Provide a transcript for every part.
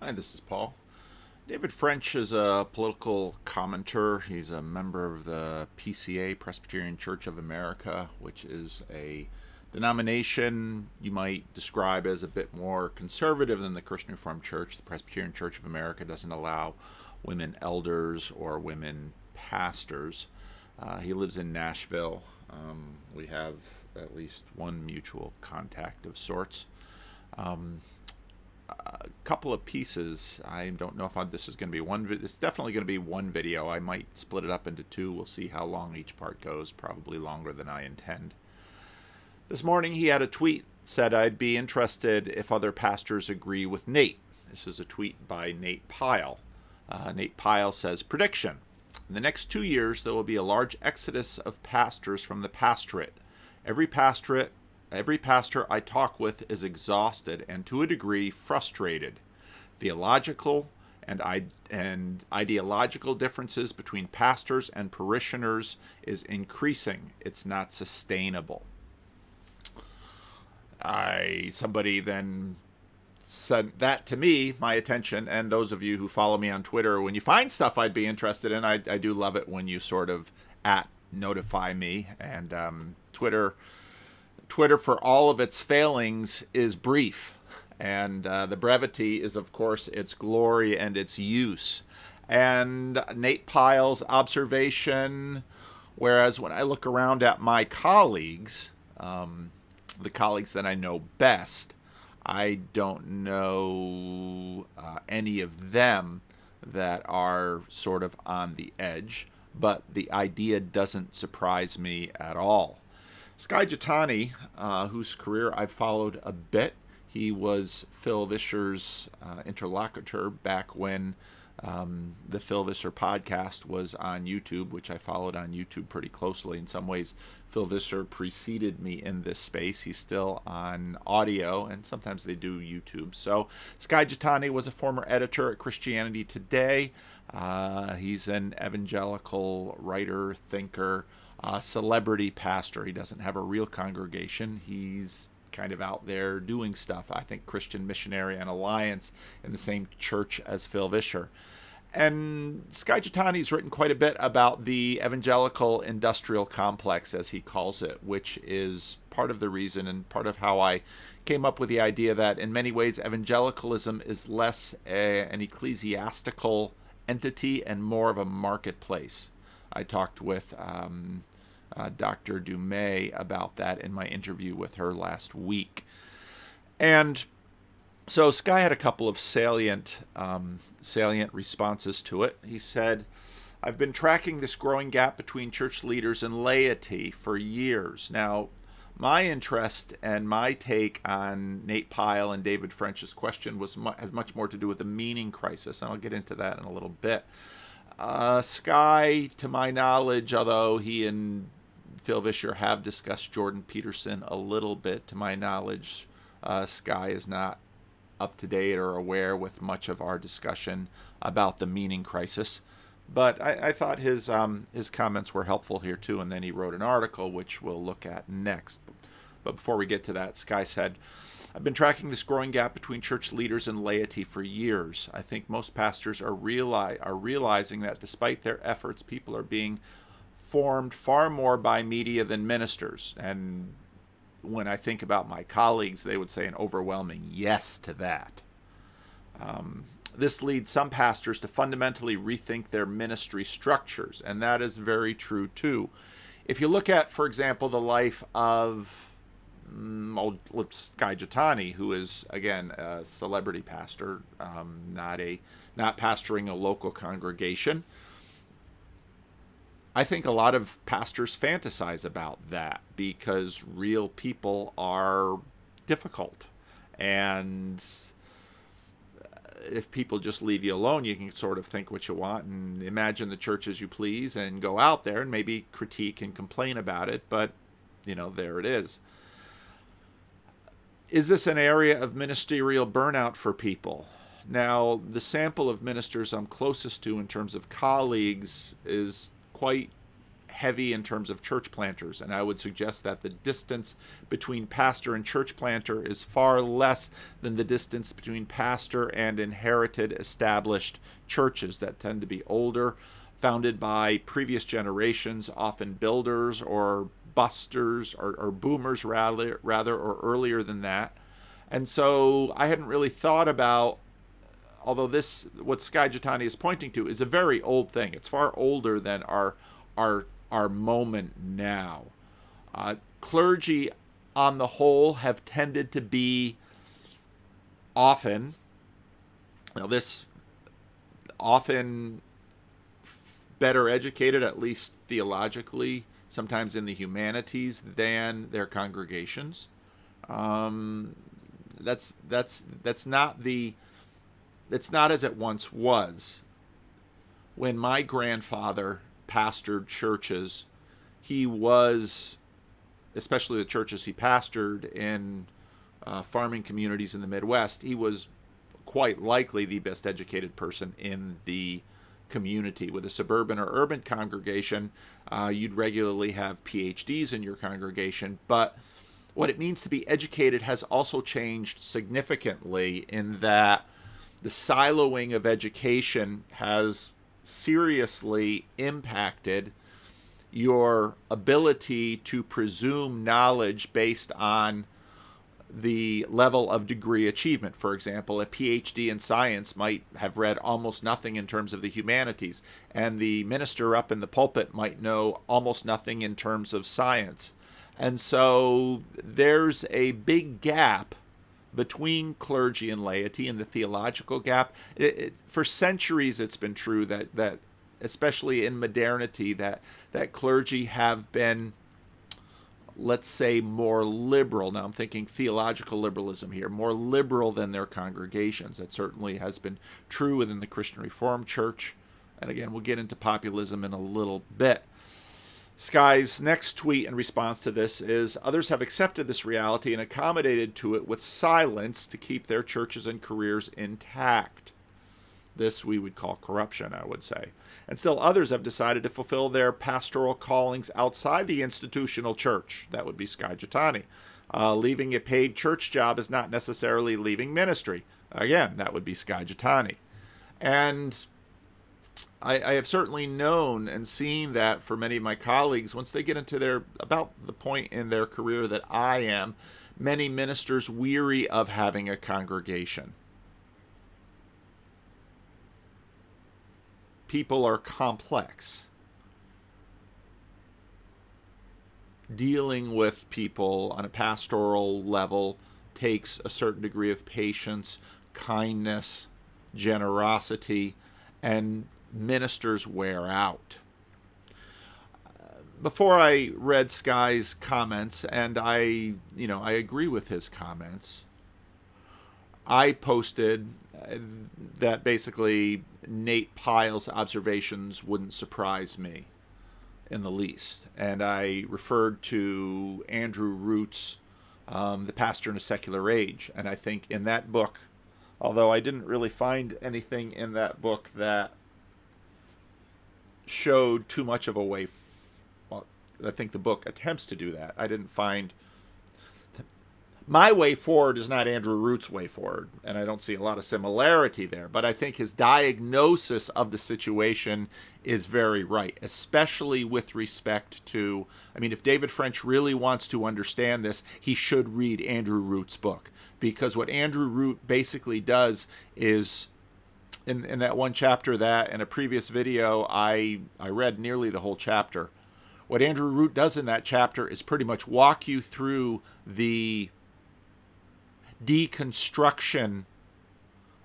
Hi, this is Paul. David French is a political commentator. He's a member of the PCA, Presbyterian Church of America, which is a denomination you might describe as a bit more conservative than the Christian Reformed Church. The Presbyterian Church of America doesn't allow women elders or women pastors. He lives in Nashville. We have at least one mutual contact of sorts. A couple of pieces. I don't know if this is going to be one. It's definitely going to be one video. I might split it up into two. We'll see how long each part goes. Probably longer than I intend. This morning he had a tweet said I'd be interested if other pastors agree with Nate. This is a tweet by Nate Pyle. Nate Pyle says, prediction. In the next 2 years, there will be a large exodus of pastors from the pastorate. Every pastor I talk with is exhausted and, to a degree, frustrated. Theological and ideological differences between pastors and parishioners is increasing. It's not sustainable. Somebody then sent that to me, my attention, and those of you who follow me on Twitter, when you find stuff I'd be interested in, I do love it when you sort of notify me. And Twitter, for all of its failings, is brief. And the brevity is, of course, its glory and its use. And Nate Pyle's observation, whereas when I look around at my colleagues, the colleagues that I know best, I don't know any of them that are sort of on the edge, but the idea doesn't surprise me at all. Skyjatani, whose career I've followed a bit, he was Phil Vischer's interlocutor back when the Phil Vischer podcast was on YouTube, which I followed on YouTube pretty closely. In some ways, Phil Vischer preceded me in this space. He's still on audio, and sometimes they do YouTube. So Skyjatani was a former editor at Christianity Today. He's an evangelical writer, thinker, celebrity pastor. He doesn't have a real congregation. He's kind of out there doing stuff. I think Christian Missionary and Alliance in the same church as Phil Vischer. And Skyjatani's written quite a bit about the evangelical industrial complex, as he calls it, which is part of the reason and part of how I came up with the idea that in many ways evangelicalism is less an ecclesiastical entity and more of a marketplace. I talked with Dr. Dumais about that in my interview with her last week. And so Sky had a couple of salient responses to it. He said, I've been tracking this growing gap between church leaders and laity for years. Now, my interest and my take on Nate Pyle and David French's question has much more to do with the meaning crisis, and I'll get into that in a little bit. Sky, to my knowledge, although he and Phil Vischer have discussed Jordan Peterson a little bit, to my knowledge, Sky is not up to date or aware with much of our discussion about the meaning crisis. But I thought his comments were helpful here too, and then he wrote an article which we'll look at next. But before we get to that, Sky said, I've been tracking this growing gap between church leaders and laity for years. I think most pastors are realizing that despite their efforts, people are being formed far more by media than ministers. And when I think about my colleagues, they would say an overwhelming yes to that. This leads some pastors to fundamentally rethink their ministry structures, and that is very true too. If you look at, for example, the life of Skyjatani, who is, again, a celebrity pastor, not pastoring a local congregation, I think a lot of pastors fantasize about that because real people are difficult. And if people just leave you alone, you can sort of think what you want and imagine the church as you please and go out there and maybe critique and complain about it. But, there it is. Is this an area of ministerial burnout for people? Now, the sample of ministers I'm closest to in terms of colleagues is quite heavy in terms of church planters, and I would suggest that the distance between pastor and church planter is far less than the distance between pastor and inherited established churches that tend to be older, founded by previous generations, often builders or busters or boomers rather, or earlier than that. And so I hadn't really thought about, although this, what skyjatani is pointing to, is a very old thing. It's far older than our moment now. Clergy, on the whole, have tended to be often better educated, at least theologically, sometimes in the humanities, than their congregations. It's not as it once was. When my grandfather pastored churches, he was, especially the churches he pastored in farming communities in the Midwest, he was quite likely the best educated person in the community. With a suburban or urban congregation, you'd regularly have PhDs in your congregation, but what it means to be educated has also changed significantly in that the siloing of education has seriously impacted your ability to presume knowledge based on the level of degree achievement. For example, a PhD in science might have read almost nothing in terms of the humanities, and the minister up in the pulpit might know almost nothing in terms of science. And so there's a big gap between clergy and laity, and the theological gap. For centuries, it's been true that especially in modernity, that clergy have been, let's say, more liberal. Now I'm thinking theological liberalism here, more liberal than their congregations. That certainly has been true within the Christian Reformed Church. And again, we'll get into populism in a little bit. Sky's next tweet in response to this is, others have accepted this reality and accommodated to it with silence to keep their churches and careers intact. This we would call corruption, I would say. And still others have decided to fulfill their pastoral callings outside the institutional church. That would be skyjatani. Leaving a paid church job is not necessarily leaving ministry. Again, that would be skyjatani. And I have certainly known and seen that for many of my colleagues, once they get into about the point in their career that I am, many ministers weary of having a congregation. People are complex. Dealing with people on a pastoral level takes a certain degree of patience, kindness, generosity, and ministers wear out. Before I read Sky's comments, and I agree with his comments, I posted that basically Nate Pyle's observations wouldn't surprise me in the least. And I referred to Andrew Root's The Pastor in a Secular Age. And I think in that book, although I didn't really find anything in that book that showed too much of a way, well, I think the book attempts to do that. I didn't find my way forward is not Andrew Root's way forward, and I don't see a lot of similarity there, but I think his diagnosis of the situation is very right, especially with respect to, if David French really wants to understand this, he should read Andrew Root's book, because what Andrew Root basically does is, in that one chapter that in a previous video I read nearly the whole chapter, what Andrew Root does in that chapter is pretty much walk you through the deconstruction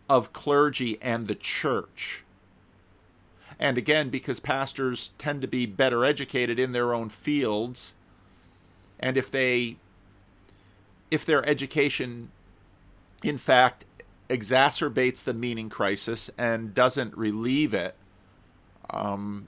of clergy and the church. And again, because pastors tend to be better educated in their own fields, and if their education in fact exacerbates the meaning crisis and doesn't relieve it,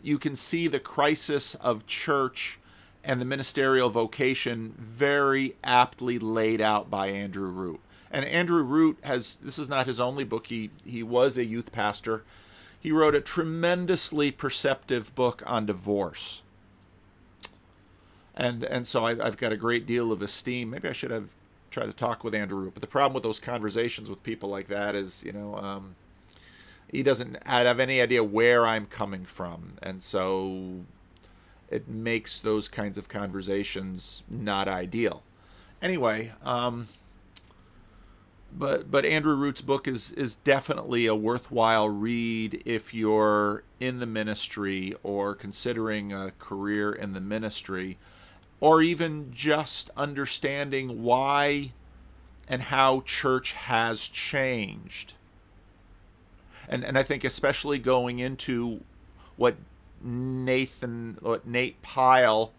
you can see the crisis of church and the ministerial vocation very aptly laid out by Andrew Root. And Andrew Root this is not his only book. He was a youth pastor. He wrote a tremendously perceptive book on divorce. And so I've got a great deal of esteem. Maybe I should have tried to talk with Andrew Root. But the problem with those conversations with people like that is, he doesn't have any idea where I'm coming from. And so it makes those kinds of conversations not ideal. Anyway, but Andrew Root's book is definitely a worthwhile read if you're in the ministry or considering a career in the ministry, or even just understanding why and how church has changed. And I think especially going into what Nate Pyle,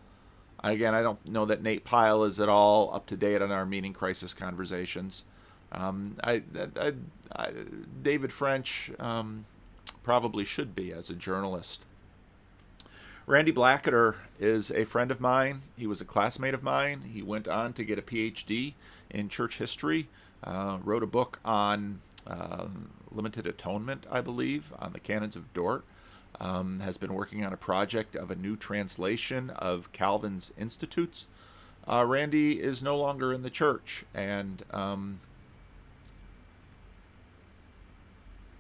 again, I don't know that Nate Pyle is at all up to date on our meaning crisis conversations. David French probably should be as a journalist. Randy Blacketer is a friend of mine. He was a classmate of mine. He went on to get a PhD in church history, wrote a book on limited atonement, I believe, on the canons of Dort, has been working on a project of a new translation of Calvin's Institutes. Randy is no longer in the church, and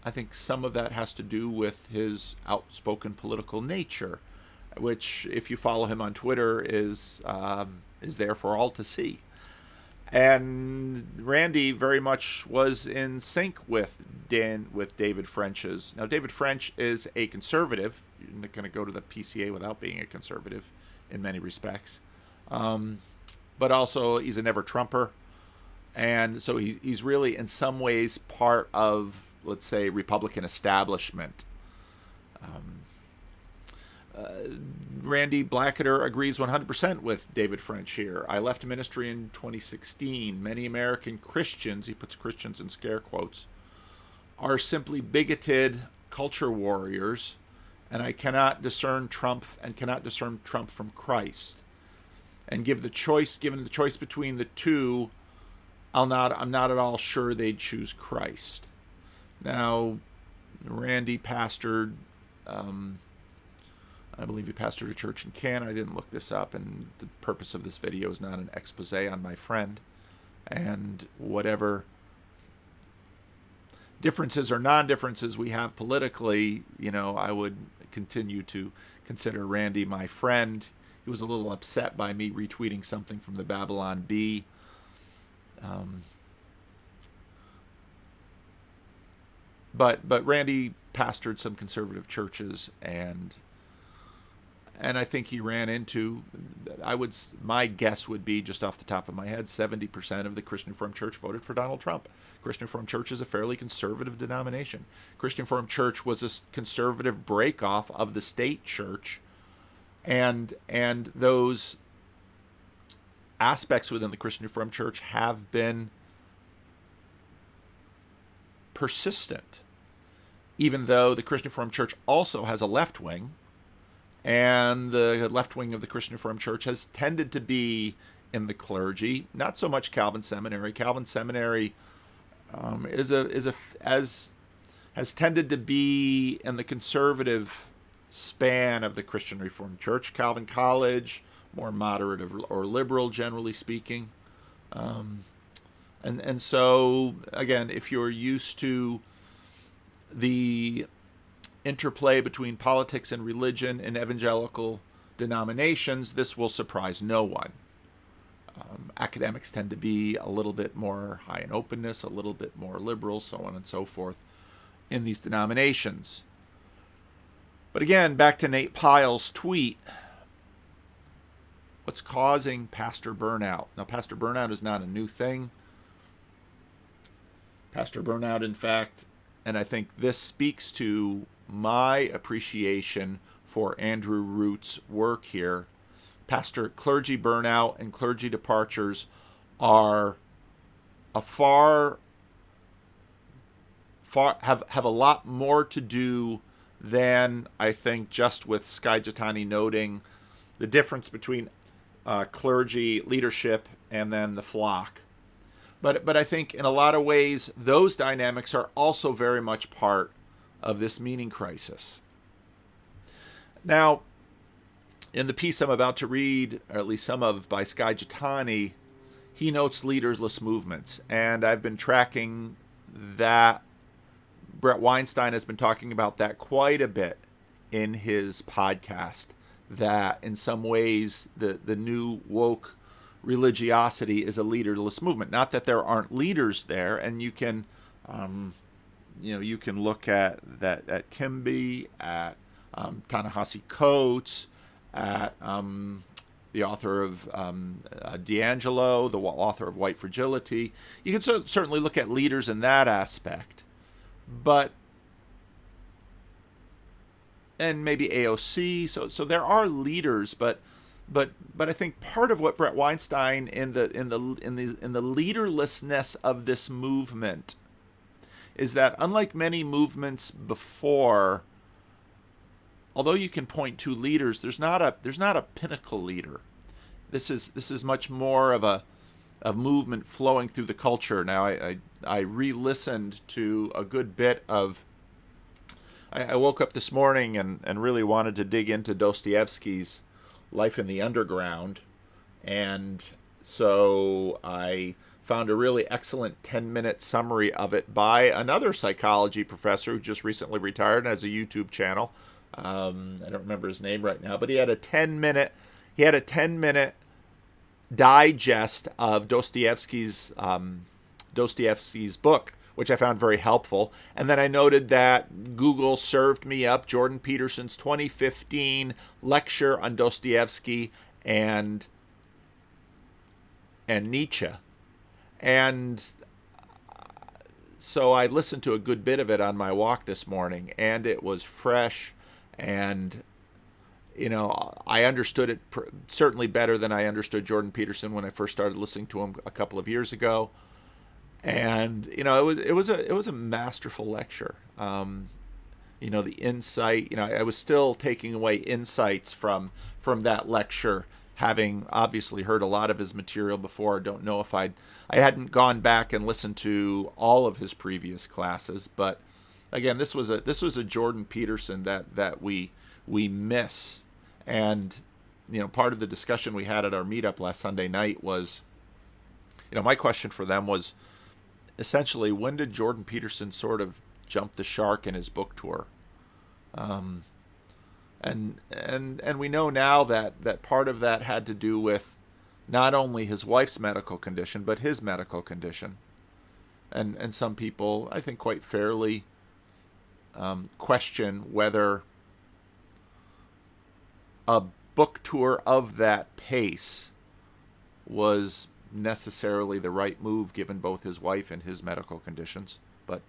I think some of that has to do with his outspoken political nature, which, if you follow him on Twitter, is there for all to see. And Randy very much was in sync with David French's. Now, David French is a conservative. You're not going to go to the PCA without being a conservative in many respects. But also, he's a never-Trumper. And so he's really, in some ways, part of, let's say, Republican establishment. Randy Blacketer agrees 100% with David French here. I left ministry in 2016. Many American Christians, he puts Christians in scare quotes, are simply bigoted culture warriors, and I cannot discern Trump from Christ. And given the choice between the two, I'm not at all sure they'd choose Christ. Now, Randy pastored, I believe he pastored a church in Canada. I didn't look this up, and the purpose of this video is not an expose on my friend. And whatever differences or non-differences we have politically, I would continue to consider Randy my friend. He was a little upset by me retweeting something from the Babylon Bee. But Randy pastored some conservative churches, and I think he ran into, my guess would be, just off the top of my head, 70% of the Christian Reformed Church voted for Donald Trump. Christian Reformed Church is a fairly conservative denomination. Christian Reformed Church was a conservative breakoff of the state church, and those aspects within the Christian Reformed Church have been persistent, even though the Christian Reformed Church also has a left wing, and the left wing of the Christian Reformed Church has tended to be in the clergy, not so much Calvin Seminary. Calvin Seminary has tended to be in the conservative span of the Christian Reformed Church. Calvin College, more moderate or liberal, generally speaking. And so, again, if you're used to the interplay between politics and religion in evangelical denominations, this will surprise no one. Academics tend to be a little bit more high in openness, a little bit more liberal, so on and so forth, in these denominations. But again, back to Nate Pyle's tweet. What's causing pastor burnout? Now, pastor burnout is not a new thing. Pastor burnout, in fact, and I think this speaks to my appreciation for Andrew Root's work here. Clergy burnout and clergy departures are have a lot more to do than, I think, just with Skyjatani noting the difference between clergy leadership and then the flock. But I think in a lot of ways, those dynamics are also very much part of this meaning crisis. Now, in the piece I'm about to read, or at least some of, by Skyjatani, he notes leaderless movements. And I've been tracking that. Brett Weinstein has been talking about that quite a bit in his podcast, that in some ways the new woke religiosity is a leaderless movement. Not that there aren't leaders there, and you can you can look at that, at Kimby, at Ta-Nehisi Coates, at the author of D'Angelo, the author of White Fragility. You can certainly look at leaders in that aspect, and maybe AOC. So there are leaders, but I think part of what Brett Weinstein in the leaderlessness of this movement is that, unlike many movements before, although you can point to leaders, there's not a pinnacle leader. This is much more of a movement flowing through the culture. Now I re-listened to a good bit of. I woke up this morning and really wanted to dig into Dostoevsky's Life in the Underground, and so I found a really excellent 10-minute summary of it by another psychology professor who just recently retired and has a YouTube channel. I don't remember his name right now, but he had a 10-minute digest of Dostoevsky's book, which I found very helpful. And then I noted that Google served me up Jordan Peterson's 2015 lecture on Dostoevsky and Nietzsche. And so I listened to a good bit of it on my walk this morning, and it was fresh, and I understood it certainly better than I understood Jordan Peterson when I first started listening to him a couple of years ago. And it was a masterful lecture. The insight. I was still taking away insights from that lecture, having obviously heard a lot of his material before. Don't know if I hadn't gone back and listened to all of his previous classes, but again, this was a Jordan Peterson that we miss. And part of the discussion we had at our meetup last Sunday night was, my question for them was, essentially, when did Jordan Peterson sort of jump the shark in his book tour? And we know now that part of that had to do with not only his wife's medical condition, but his medical condition. And some people, I think quite fairly, question whether a book tour of that pace was necessarily the right move given both his wife and his medical conditions, but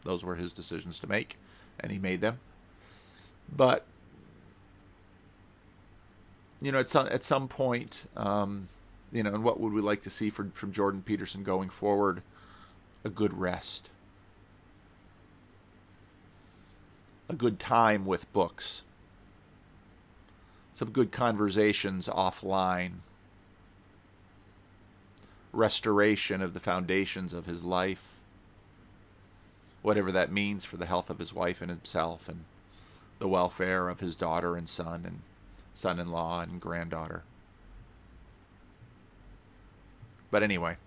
those were his decisions to make, and he made them. But at some point, and what would we like to see from Jordan Peterson going forward? A good rest, a good time with books, some good conversations offline, restoration of the foundations of his life, whatever that means for the health of his wife and himself, and the welfare of his daughter and son and son-in-law and granddaughter. But anyway,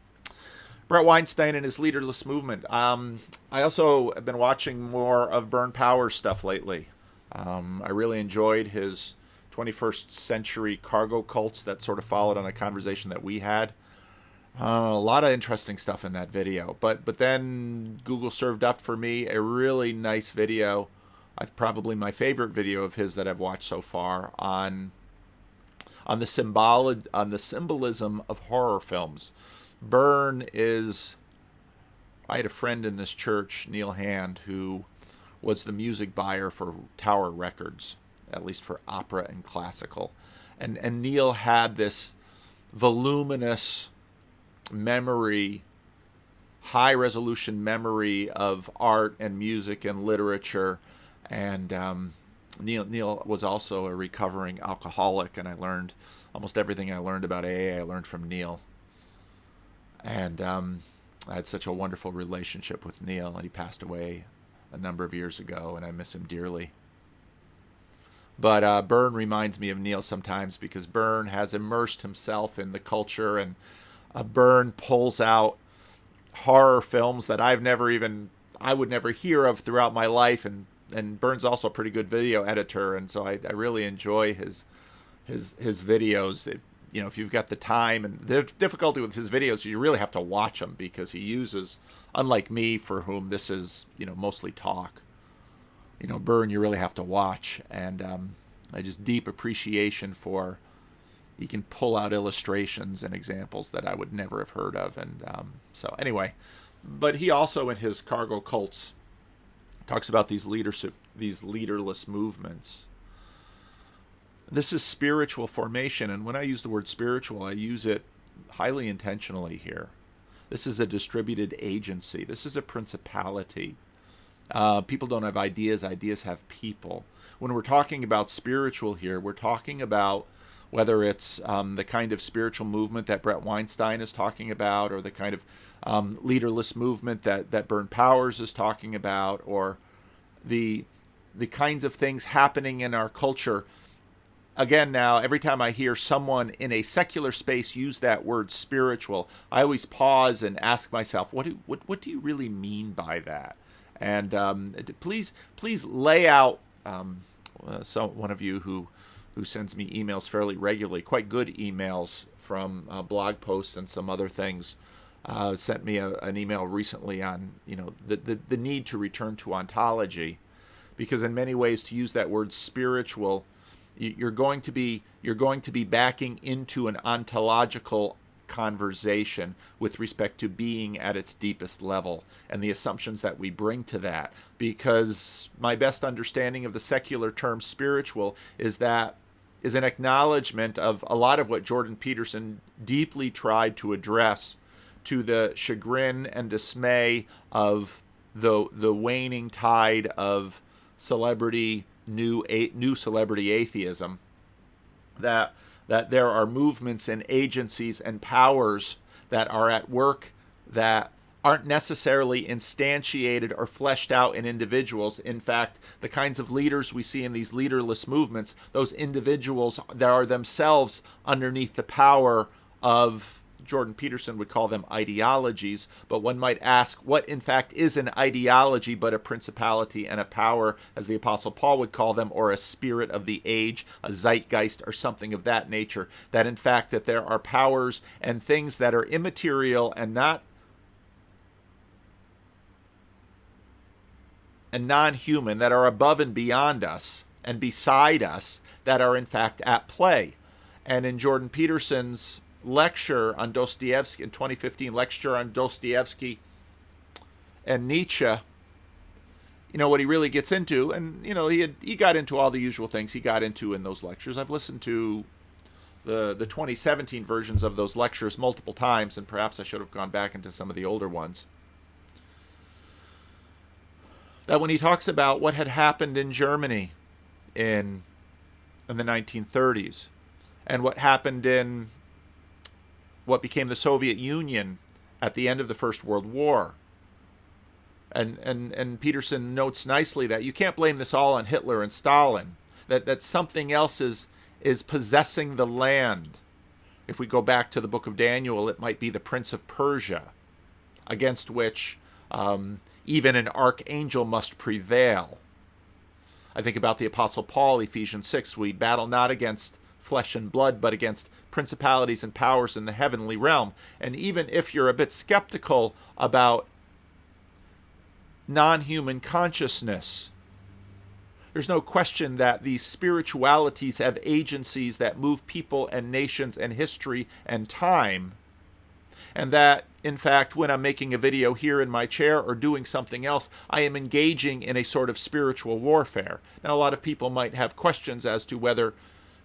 Brett Weinstein and his leaderless movement. I also have been watching more of Bern Powers stuff lately. I really enjoyed his 21st century cargo cults that sort of followed on a conversation that we had. A lot of interesting stuff in that video, but then Google served up for me a really nice video. Probably my favorite video of his that I've watched so far on the symbolism of horror films. I had a friend in this church, Neil Hand, who was the music buyer for Tower Records, at least for opera and classical, and Neil had this voluminous memory, high resolution memory of art and music and literature. And Neil was also a recovering alcoholic, and I learned almost everything I learned about AA I learned from Neil. And I had such a wonderful relationship with Neil, and he passed away a number of years ago, and I miss him dearly. But Byrne reminds me of Neil sometimes, because Byrne has immersed himself in the culture, and Byrne pulls out horror films that I would never hear of throughout my life, and Byrne's also a pretty good video editor, and so I really enjoy his videos. If you've got the time, and the difficulty with his videos, you really have to watch them, because he uses, unlike me, for whom this is mostly talk. Byrne you really have to watch, and I just deep appreciation for, he can pull out illustrations and examples that I would never have heard of, and so anyway, but he also in his Cargo Cults talks about these leaderless movements. This is spiritual formation, and when I use the word spiritual, I use it highly intentionally here. This is a distributed agency. This is a principality. People don't have ideas. Ideas have people. When we're talking about spiritual here, we're talking about whether it's the kind of spiritual movement that Brett Weinstein is talking about, or the kind of leaderless movement that Byrne Powers is talking about, or the kinds of things happening in our culture. Again, now, every time I hear someone in a secular space use that word spiritual, I always pause and ask myself, what do you really mean by that? And please lay out, one of you who sends me emails fairly regularly, quite good emails from blog posts and some other things, sent me an email recently on the need to return to ontology, because in many ways, to use that word spiritual, you're going to be backing into an ontological conversation with respect to being at its deepest level, and the assumptions that we bring to that. Because my best understanding of the secular term spiritual is an acknowledgement of a lot of what Jordan Peterson deeply tried to address, to the chagrin and dismay of the waning tide of new celebrity atheism, that there are movements and agencies and powers that are at work that aren't necessarily instantiated or fleshed out in individuals. In fact, the kinds of leaders we see in these leaderless movements, those individuals that are themselves underneath the power of, Jordan Peterson would call them ideologies, but one might ask, what in fact is an ideology but a principality and a power, as the Apostle Paul would call them, or a spirit of the age, a zeitgeist, or something of that nature? That in fact that there are powers and things that are immaterial and non-human, that are above and beyond us and beside us, that are in fact at play. And in Jordan Peterson's lecture on Dostoevsky, in 2015 lecture on Dostoevsky and Nietzsche, what he really gets into, and he got into all the usual things he got into in those lectures. I've listened to the 2017 versions of those lectures multiple times, and perhaps I should have gone back into some of the older ones. That when he talks about what had happened in Germany in the 1930s, and what happened in what became the Soviet Union at the end of the First World War. And Peterson notes nicely that you can't blame this all on Hitler and Stalin, that something else is possessing the land. If we go back to the book of Daniel, it might be the Prince of Persia, against which even an archangel must prevail. I think about the Apostle Paul, Ephesians 6, we battle not against flesh and blood, but against principalities and powers in the heavenly realm. And even if you're a bit skeptical about non-human consciousness, there's no question that these spiritualities have agencies that move people and nations and history and time. And that, in fact, when I'm making a video here in my chair or doing something else, I am engaging in a sort of spiritual warfare. Now, a lot of people might have questions as to whether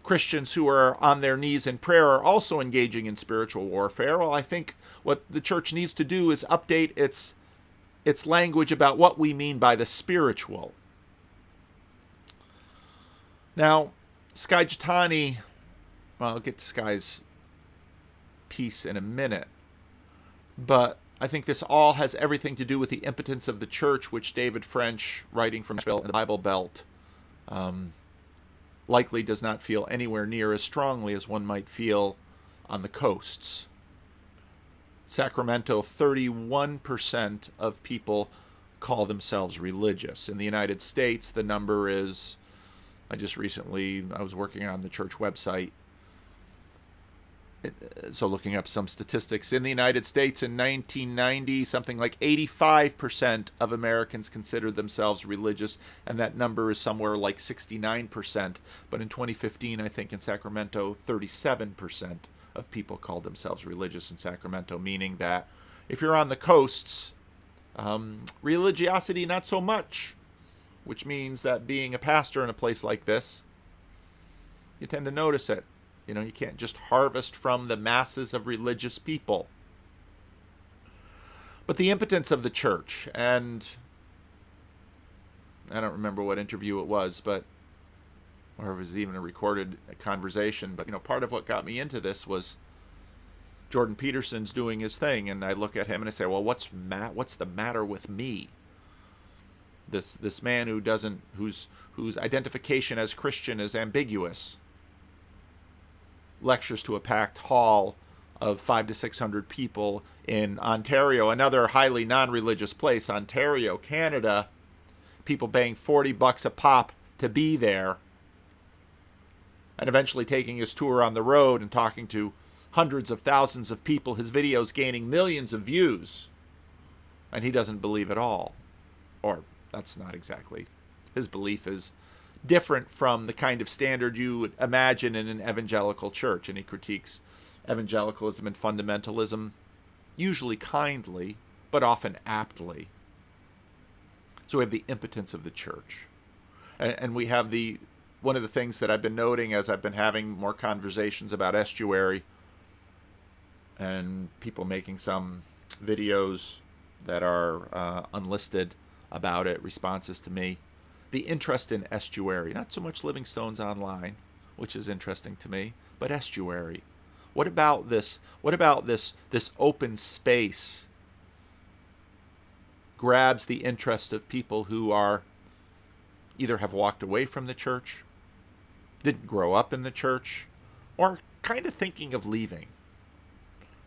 Christians who are on their knees in prayer are also engaging in spiritual warfare. Well, I think what the church needs to do is update its language about what we mean by the spiritual. Now, skyjatani, well, I'll get to Sky's piece in a minute, but I think this all has everything to do with the impotence of the church, which David French, writing from Nashville in the Bible Belt, likely does not feel anywhere near as strongly as one might feel on the coasts. Sacramento, 31% of people call themselves religious. In the United States, the number is, I was working on the church website, so looking up some statistics. In the United States in 1990, something like 85% of Americans considered themselves religious, and that number is somewhere like 69%. But in 2015, I think in Sacramento, 37% of people called themselves religious in Sacramento, meaning that if you're on the coasts, religiosity not so much, which means that being a pastor in a place like this, you tend to notice it. You know, you can't just harvest from the masses of religious people. But the impotence of the church, and I don't remember what interview it was, or it was even a recorded conversation, but, you know, part of what got me into this was Jordan Peterson's doing his thing, and I look at him and I say, well, what's the matter with me? This man whose identification as Christian is ambiguous, lectures to a packed hall of 500 to 600 people in Ontario, another highly non-religious place, Ontario, Canada, people paying $40 a pop to be there, and eventually taking his tour on the road and talking to hundreds of thousands of people, his videos gaining millions of views, and he doesn't believe at all. Or that's not exactly, his belief is different from the kind of standard you would imagine in an evangelical church, and he critiques evangelicalism and fundamentalism, usually kindly, but often aptly. So we have the impotence of the church. And we have one of the things that I've been noting as I've been having more conversations about estuary, and people making some videos that are unlisted about it, responses to me, the interest in estuary, not so much Livingstone's online, which is interesting to me, but estuary. What about this open space grabs the interest of people who are either have walked away from the church, didn't grow up in the church, or kind of thinking of leaving,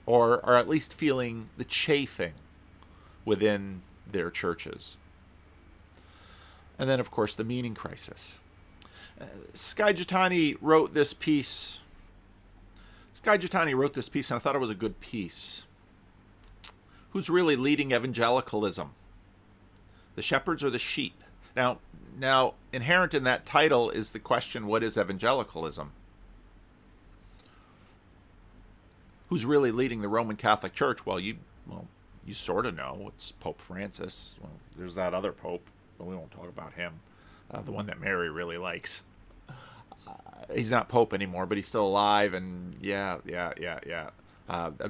or at least feeling the chafing within their churches. And then, of course, the meaning crisis. Skyjatani wrote this piece. And I thought it was a good piece. Who's really leading evangelicalism? The shepherds or the sheep? Now, inherent in that title is the question, what is evangelicalism? Who's really leading the Roman Catholic Church? Well, you sort of know. It's Pope Francis. Well, there's that other pope, but we won't talk about him. The one that Mary really likes. He's not pope anymore, but he's still alive, and yeah.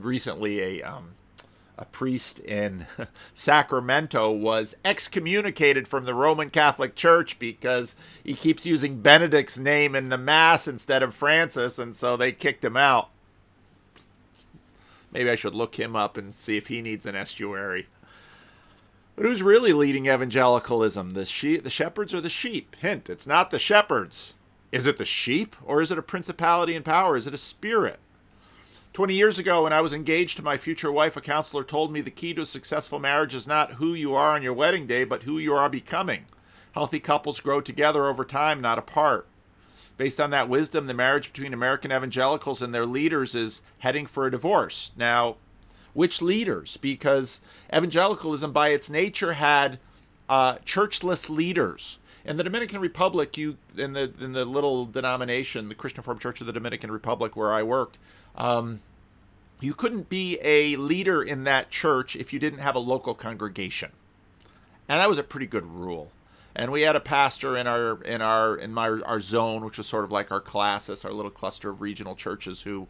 Recently, a priest in Sacramento was excommunicated from the Roman Catholic Church because he keeps using Benedict's name in the Mass instead of Francis, and so they kicked him out. Maybe I should look him up and see if he needs an estuary. But who's really leading evangelicalism? The shepherds or the sheep? Hint, it's not the shepherds. Is it the sheep, or is it a principality and power? Is it a spirit? 20 years ago, when I was engaged to my future wife, a counselor told me the key to a successful marriage is not who you are on your wedding day, but who you are becoming. Healthy couples grow together over time, not apart. Based on that wisdom, the marriage between American evangelicals and their leaders is heading for a divorce. Now, which leaders? Because evangelicalism, by its nature, had churchless leaders. In the Dominican Republic, in the little denomination, the Christian Reformed Church of the Dominican Republic, where I worked, you couldn't be a leader in that church if you didn't have a local congregation, and that was a pretty good rule. And we had a pastor in our zone, which was sort of like our classis, our little cluster of regional churches, who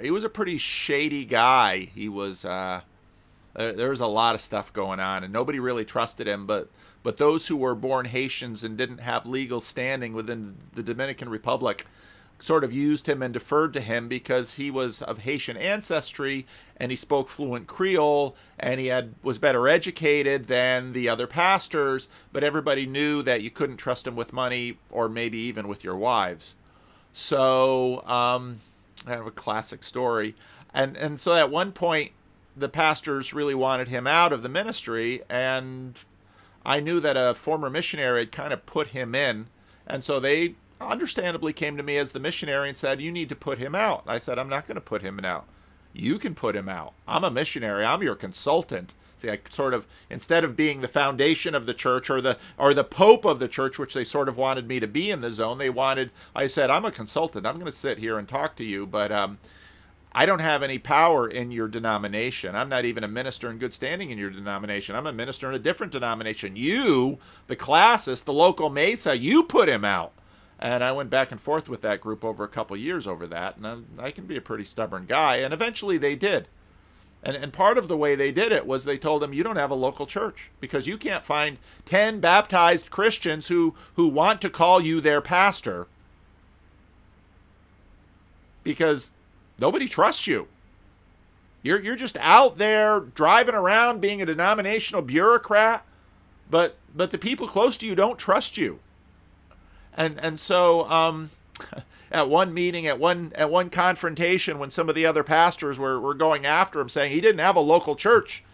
he was a pretty shady guy. He was there was a lot of stuff going on, and nobody really trusted him. But those who were born Haitians and didn't have legal standing within the Dominican Republic sort of used him and deferred to him because he was of Haitian ancestry and he spoke fluent Creole and he was better educated than the other pastors, but everybody knew that you couldn't trust him with money or maybe even with your wives. So I have a classic story. And so at one point, the pastors really wanted him out of the ministry, and I knew that a former missionary had kind of put him in, and so they understandably came to me as the missionary and said, you need to put him out. I said, I'm not going to put him out. You can put him out. I'm a missionary. I'm your consultant. See, I sort of, instead of being the foundation of the church or the pope of the church, which they sort of wanted me to be in the zone, I said, I'm a consultant. I'm going to sit here and talk to you, but I don't have any power in your denomination. I'm not even a minister in good standing in your denomination. I'm a minister in a different denomination. You, the classist, the local Mesa, you put him out. And I went back and forth with that group over a couple of years over that. And I can be a pretty stubborn guy. And eventually they did. And part of the way they did it was they told him, you don't have a local church because you can't find 10 baptized Christians who want to call you their pastor because nobody trusts you. You're just out there driving around being a denominational bureaucrat, but the people close to you don't trust you. And so at one meeting, at one confrontation, when some of the other pastors were going after him, saying he didn't have a local church,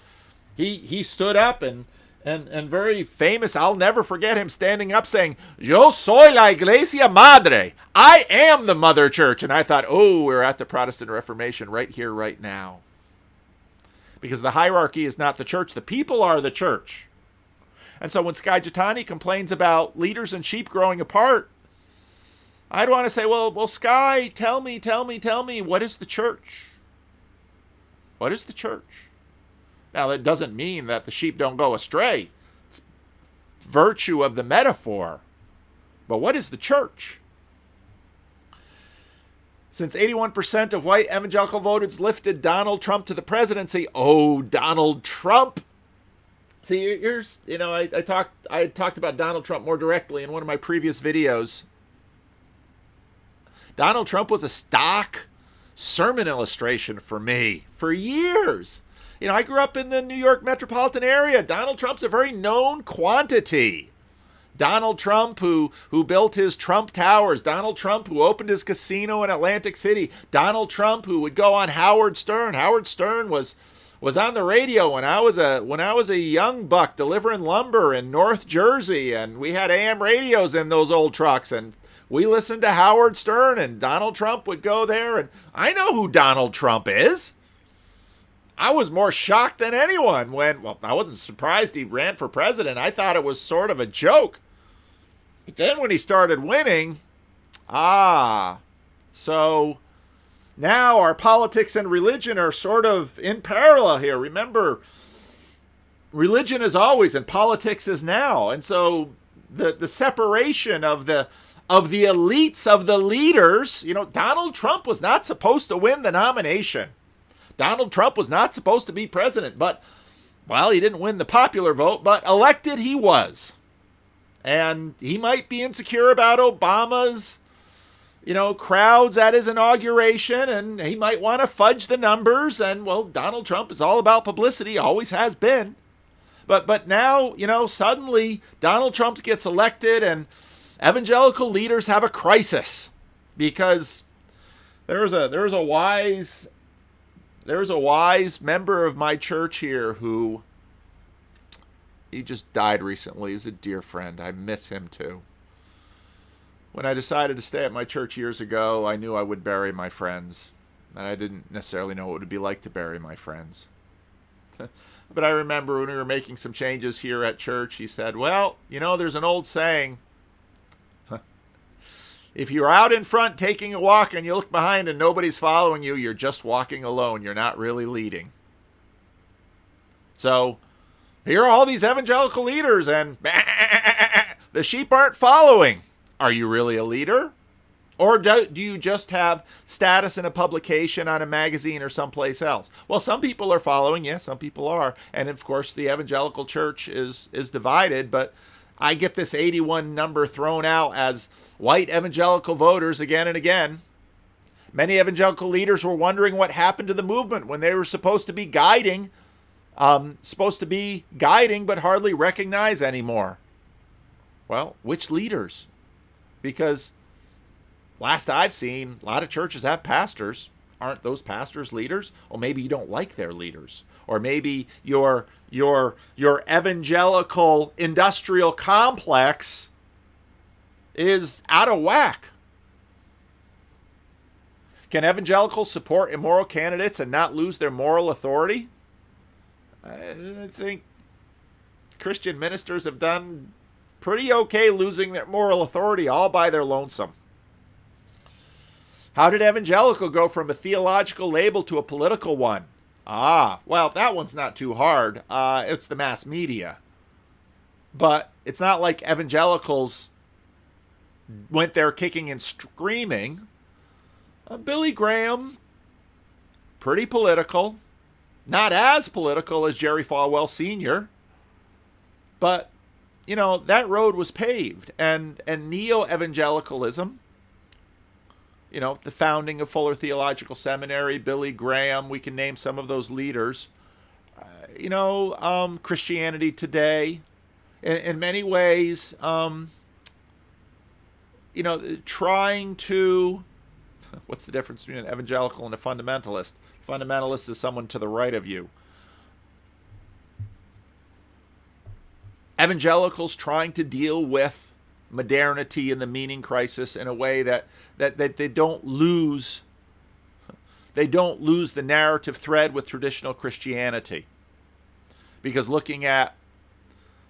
he stood up and very famous, I'll never forget him standing up saying, "Yo soy la iglesia madre." I am the mother church. And I thought, oh, we're at the Protestant Reformation right here, right now. Because the hierarchy is not the church. The people are the church. And so when Skyjatani complains about leaders and sheep growing apart, I'd want to say, well, Sky, tell me, what is the church? What is the church? Now, that doesn't mean that the sheep don't go astray. It's virtue of the metaphor. But what is the church? Since 81% of white evangelical voters lifted Donald Trump to the presidency, oh, Donald Trump. See, here's, I talked about Donald Trump more directly in one of my previous videos. Donald Trump was a stock sermon illustration for me for years. I grew up in the New York metropolitan area. Donald Trump's a very known quantity. Donald Trump who built his Trump Towers. Donald Trump who opened his casino in Atlantic City. Donald Trump who would go on Howard Stern. Howard Stern was on the radio when I was a young buck delivering lumber in North Jersey, and we had AM radios in those old trucks, and we listened to Howard Stern, and Donald Trump would go there, and I know who Donald Trump is. I was more shocked than anyone I wasn't surprised he ran for president. I thought it was sort of a joke. But then when he started winning, so now our politics and religion are sort of in parallel here. Remember, religion is always and politics is now. And so the separation of the elites, of the leaders, Donald Trump was not supposed to win the nomination. Donald Trump was not supposed to be president, but, he didn't win the popular vote, but elected he was. And he might be insecure about Obama's, crowds at his inauguration, and he might want to fudge the numbers, and, Donald Trump is all about publicity, always has been. But now, suddenly Donald Trump gets elected, and evangelical leaders have a crisis because there's a wise member of my church here who he just died recently. He's a dear friend. I miss him too. When I decided to stay at my church years ago, I knew I would bury my friends, and I didn't necessarily know what it would be like to bury my friends. But I remember when we were making some changes here at church, he said, there's an old saying, if you're out in front taking a walk and you look behind and nobody's following you, you're just walking alone. You're not really leading. So here are all these evangelical leaders and the sheep aren't following. Are you really a leader? Or do you just have status in a publication on a magazine or someplace else? Well, some people are following. Yes, some people are. And of course, the evangelical church is divided, but I get this 81 number thrown out as white evangelical voters again and again. Many evangelical leaders were wondering what happened to the movement when they were supposed to be guiding but hardly recognize anymore. Well, which leaders? Because last I've seen, a lot of churches have pastors. Aren't those pastors leaders? Well, maybe you don't like their leaders. Or maybe your evangelical industrial complex is out of whack. Can evangelicals support immoral candidates and not lose their moral authority? I think Christian ministers have done pretty okay losing their moral authority all by their lonesome. How did evangelical go from a theological label to a political one? Well, that one's not too hard. It's the mass media. But it's not like evangelicals went there kicking and screaming. Billy Graham, pretty political. Not as political as Jerry Falwell Sr., but, that road was paved. And neo-evangelicalism, the founding of Fuller Theological Seminary, Billy Graham, we can name some of those leaders. Christianity Today, in many ways, trying to, what's the difference between an evangelical and a fundamentalist? Fundamentalist is someone to the right of you. Evangelicals trying to deal with modernity and the meaning crisis in a way that they don't lose the narrative thread with traditional Christianity. Because looking at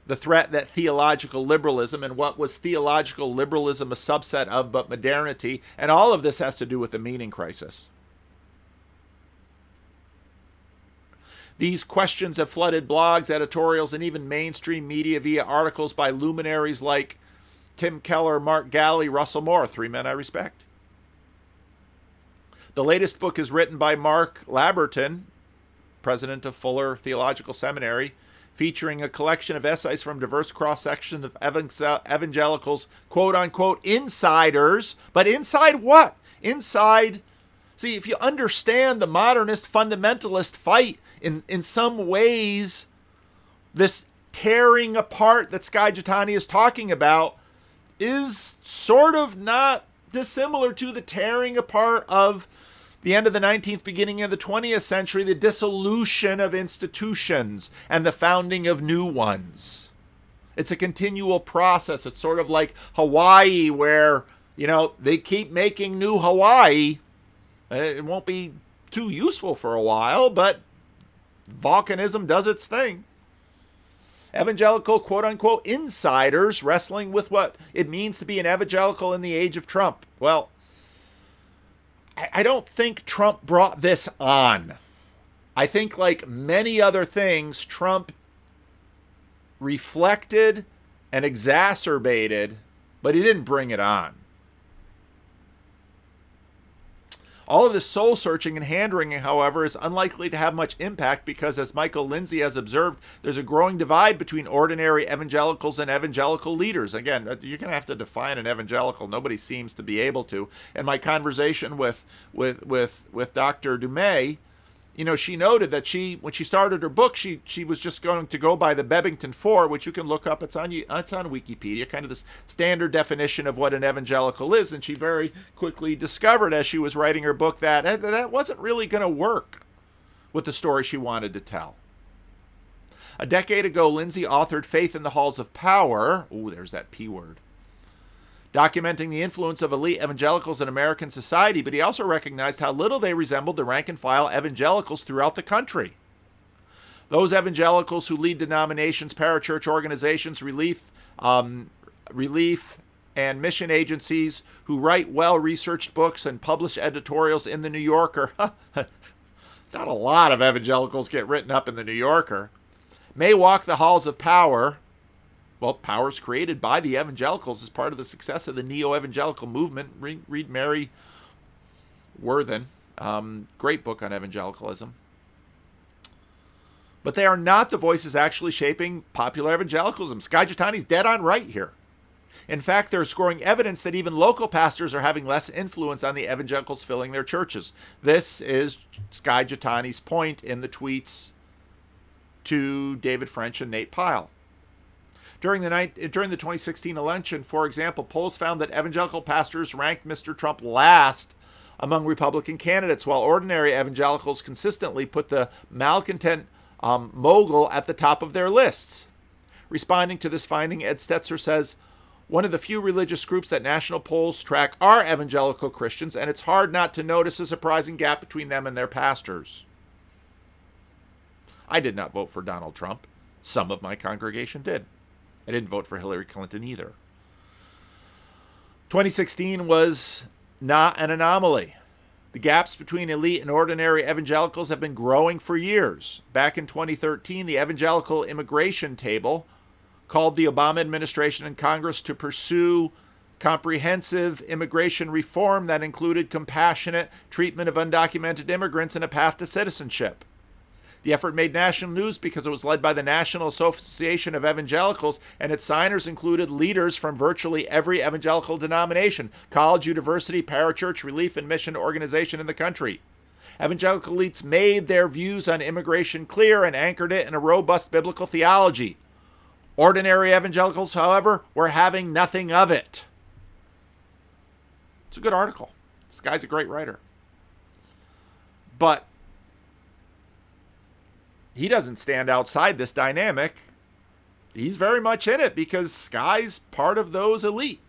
the threat that theological liberalism, and what was theological liberalism a subset of but modernity, and all of this has to do with the meaning crisis. These questions have flooded blogs, editorials, and even mainstream media via articles by luminaries like Tim Keller, Mark Galli, Russell Moore, three men I respect. The latest book is written by Mark Laberton, president of Fuller Theological Seminary, featuring a collection of essays from diverse cross-sections of evangelicals, quote-unquote, insiders. But inside what? See, if you understand the modernist fundamentalist fight, in some ways, this tearing apart that skyjatani is talking about is sort of not dissimilar to the tearing apart of the end of the 19th, beginning of the 20th century, the dissolution of institutions and the founding of new ones. It's a continual process. It's sort of like Hawaii, where, they keep making new Hawaii. It won't be too useful for a while, but volcanism does its thing. Evangelical, quote-unquote, insiders wrestling with what it means to be an evangelical in the age of Trump. Well, I don't think Trump brought this on. I think, like many other things, Trump reflected and exacerbated, but he didn't bring it on. All of this soul-searching and hand-wringing, however, is unlikely to have much impact because, as Michael Lindsay has observed, there's a growing divide between ordinary evangelicals and evangelical leaders. Again, you're going to have to define an evangelical. Nobody seems to be able to. And my conversation with Dr. Dumais, she noted that when she started her book, she was just going to go by the Bebington 4, which you can look up. It's on Wikipedia, kind of this standard definition of what an evangelical is. And she very quickly discovered as she was writing her book that wasn't really going to work with the story she wanted to tell. A decade ago, Lindsay authored Faith in the Halls of Power. Ooh, there's that P word. Documenting the influence of elite evangelicals in American society, but he also recognized how little they resembled the rank-and-file evangelicals throughout the country. Those evangelicals who lead denominations, parachurch organizations, relief and mission agencies, who write well-researched books and publish editorials in the New Yorker. Not a lot of evangelicals get written up in the New Yorker. May walk the halls of power. Well, power's created by the evangelicals as part of the success of the neo-evangelical movement. Read Mary Worthen. Great book on evangelicalism. But they are not the voices actually shaping popular evangelicalism. Skyjatani's dead on right here. In fact, they're scoring evidence that even local pastors are having less influence on the evangelicals filling their churches. This is Skyjatani's point in the tweets to David French and Nate Pyle. During the 2016 election, for example, polls found that evangelical pastors ranked Mr. Trump last among Republican candidates, while ordinary evangelicals consistently put the malcontent mogul at the top of their lists. Responding to this finding, Ed Stetzer says, one of the few religious groups that national polls track are evangelical Christians, and it's hard not to notice a surprising gap between them and their pastors. I did not vote for Donald Trump. Some of my congregation did. I didn't vote for Hillary Clinton either. 2016 was not an anomaly. The gaps between elite and ordinary evangelicals have been growing for years. Back in 2013, the Evangelical Immigration Table called the Obama administration and Congress to pursue comprehensive immigration reform that included compassionate treatment of undocumented immigrants and a path to citizenship. The effort made national news because it was led by the National Association of Evangelicals, and its signers included leaders from virtually every evangelical denomination, college, university, parachurch, relief, and mission organization in the country. Evangelical elites made their views on immigration clear and anchored it in a robust biblical theology. Ordinary evangelicals, however, were having nothing of it. It's a good article. This guy's a great writer. But he doesn't stand outside this dynamic. He's very much in it because Sky's part of those elite.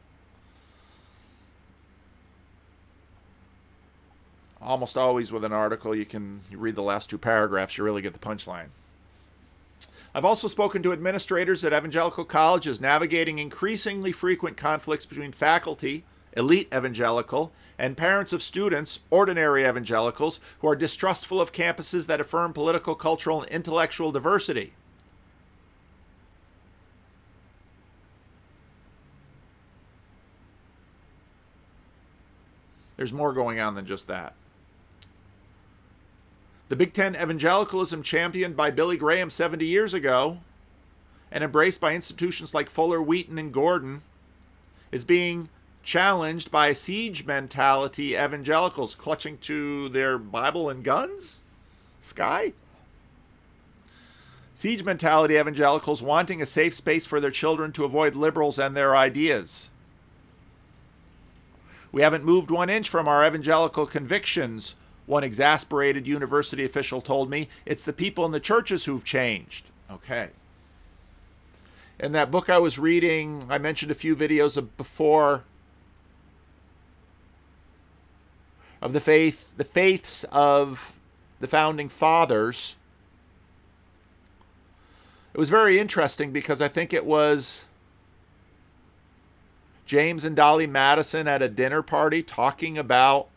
Almost always with an article, you read the last two paragraphs, you really get the punchline. I've also spoken to administrators at evangelical colleges navigating increasingly frequent conflicts between faculty, elite evangelical, and parents of students, ordinary evangelicals, who are distrustful of campuses that affirm political, cultural, and intellectual diversity. There's more going on than just that. The Big Ten evangelicalism championed by Billy Graham 70 years ago and embraced by institutions like Fuller, Wheaton, and Gordon is being challenged by siege mentality evangelicals clutching to their Bible and guns? Sky? Siege mentality evangelicals wanting a safe space for their children to avoid liberals and their ideas. We haven't moved 1 inch from our evangelical convictions, one exasperated university official told me. It's the people in the churches who've changed. Okay. In that book I was reading, I mentioned a few videos before of the faiths of the founding fathers. It was very interesting because I think it was James and Dolly Madison at a dinner party talking about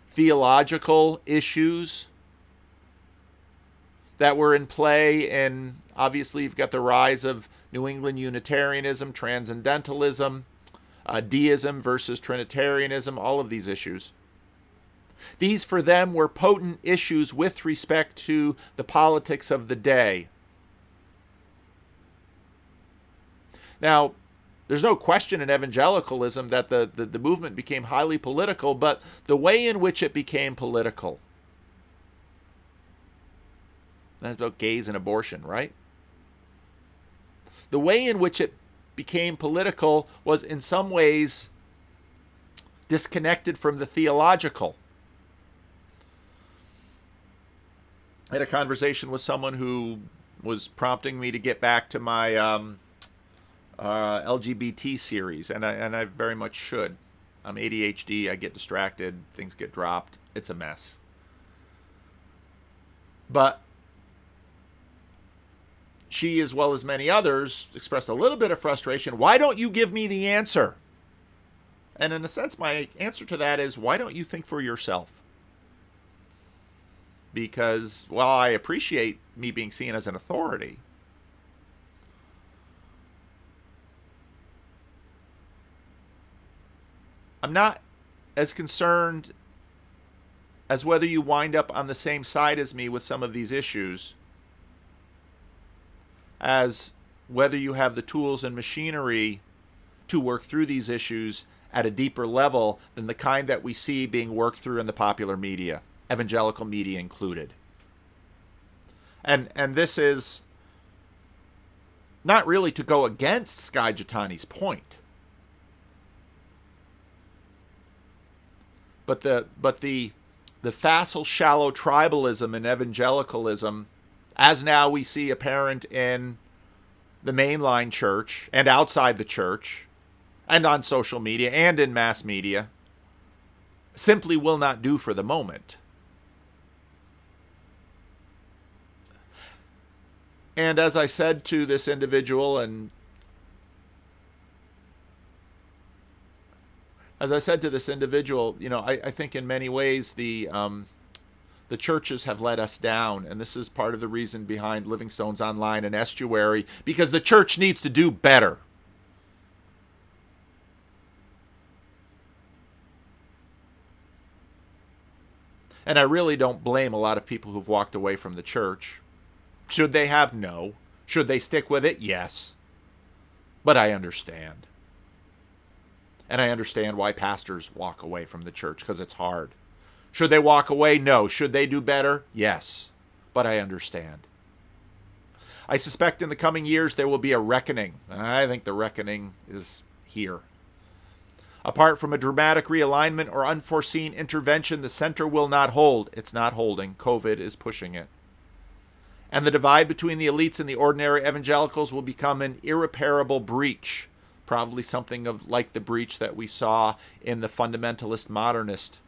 theological issues that were in play. And obviously you've got the rise of New England Unitarianism, Transcendentalism, deism versus Trinitarianism, all of these issues. These for them were potent issues with respect to the politics of the day. Now, there's no question in evangelicalism that the movement became highly political, but the way in which it became political, that's about gays and abortion, right? The way in which it became political was in some ways disconnected from the theological. I had a conversation with someone who was prompting me to get back to my LGBT series, and I very much should. I'm ADHD, I get distracted, things get dropped, it's a mess. But she, as well as many others, expressed a little bit of frustration. Why don't you give me the answer? And in a sense, my answer to that is, why don't you think for yourself? Because while I appreciate me being seen as an authority, I'm not as concerned as whether you wind up on the same side as me with some of these issues as whether you have the tools and machinery to work through these issues at a deeper level than the kind that we see being worked through in the popular media, evangelical media included. And this is not really to go against Skyjatani's point, but the facile, shallow tribalism and evangelicalism, as now we see apparent in the mainline church and outside the church and on social media and in mass media, simply will not do for the moment. And as I said to this individual, I think in many ways the churches have let us down, and this is part of the reason behind Living Stones Online and Estuary, because the church needs to do better. And I really don't blame a lot of people who've walked away from the church. Should they have? No. Should they stick with it? Yes. But I understand. And I understand why pastors walk away from the church, because it's hard. Should they walk away? No. Should they do better? Yes. But I understand. I suspect in the coming years there will be a reckoning. I think the reckoning is here. Apart from a dramatic realignment or unforeseen intervention, the center will not hold. It's not holding. COVID is pushing it. And the divide between the elites and the ordinary evangelicals will become an irreparable breach. Probably something of like the breach that we saw in the fundamentalist modernist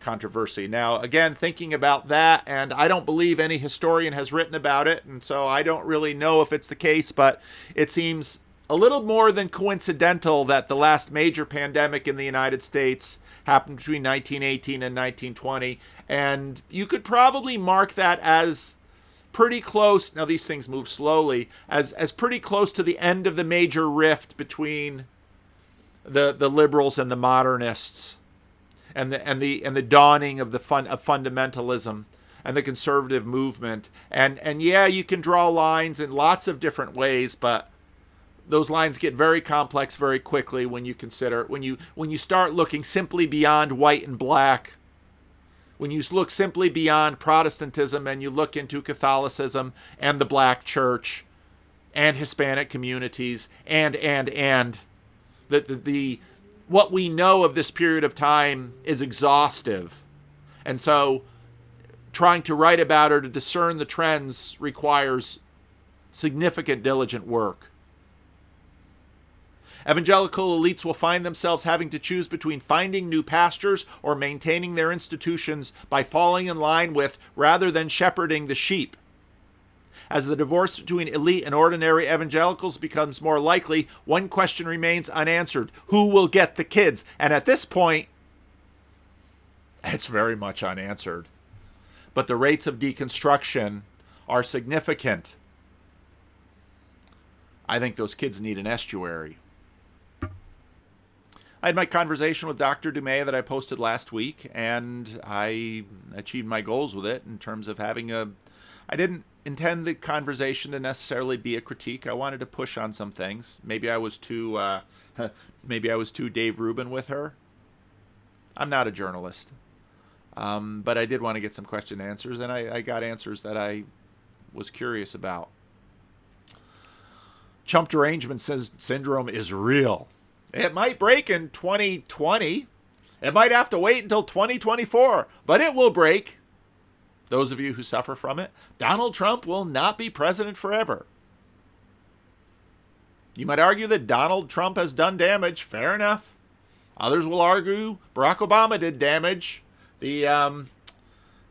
controversy. Now, again, thinking about that, and I don't believe any historian has written about it, and so I don't really know if it's the case, but it seems a little more than coincidental that the last major pandemic in the United States happened between 1918 and 1920, and you could probably mark that as pretty close, now these things move slowly, as pretty close to the end of the major rift between the liberals and the modernists, and the dawning of fundamentalism and the conservative movement. And yeah, you can draw lines in lots of different ways, but those lines get very complex very quickly when you consider, when you start looking simply beyond white and black. When you look simply beyond Protestantism and you look into Catholicism and the black church and Hispanic communities and the what we know of this period of time is exhaustive. And so trying to write about or to discern the trends requires significant diligent work. Evangelical elites will find themselves having to choose between finding new pastors or maintaining their institutions by falling in line with rather than shepherding the sheep. As the divorce between elite and ordinary evangelicals becomes more likely, one question remains unanswered. Who will get the kids? And at this point, it's very much unanswered. But the rates of deconstruction are significant. I think those kids need an estuary. I had my conversation with Dr. Dumais that I posted last week, and I achieved my goals with it in terms of having I didn't intend the conversation to necessarily be a critique. I wanted to push on some things. Maybe I was too Dave Rubin with her. I'm not a journalist. But I did want to get some question answers, and I got answers that I was curious about. Chump derangement syndrome is real. It might break in 2020. It might have to wait until 2024, but it will break. Those of you who suffer from it, Donald Trump will not be president forever. You might argue that Donald Trump has done damage. Fair enough. Others will argue Barack Obama did damage. The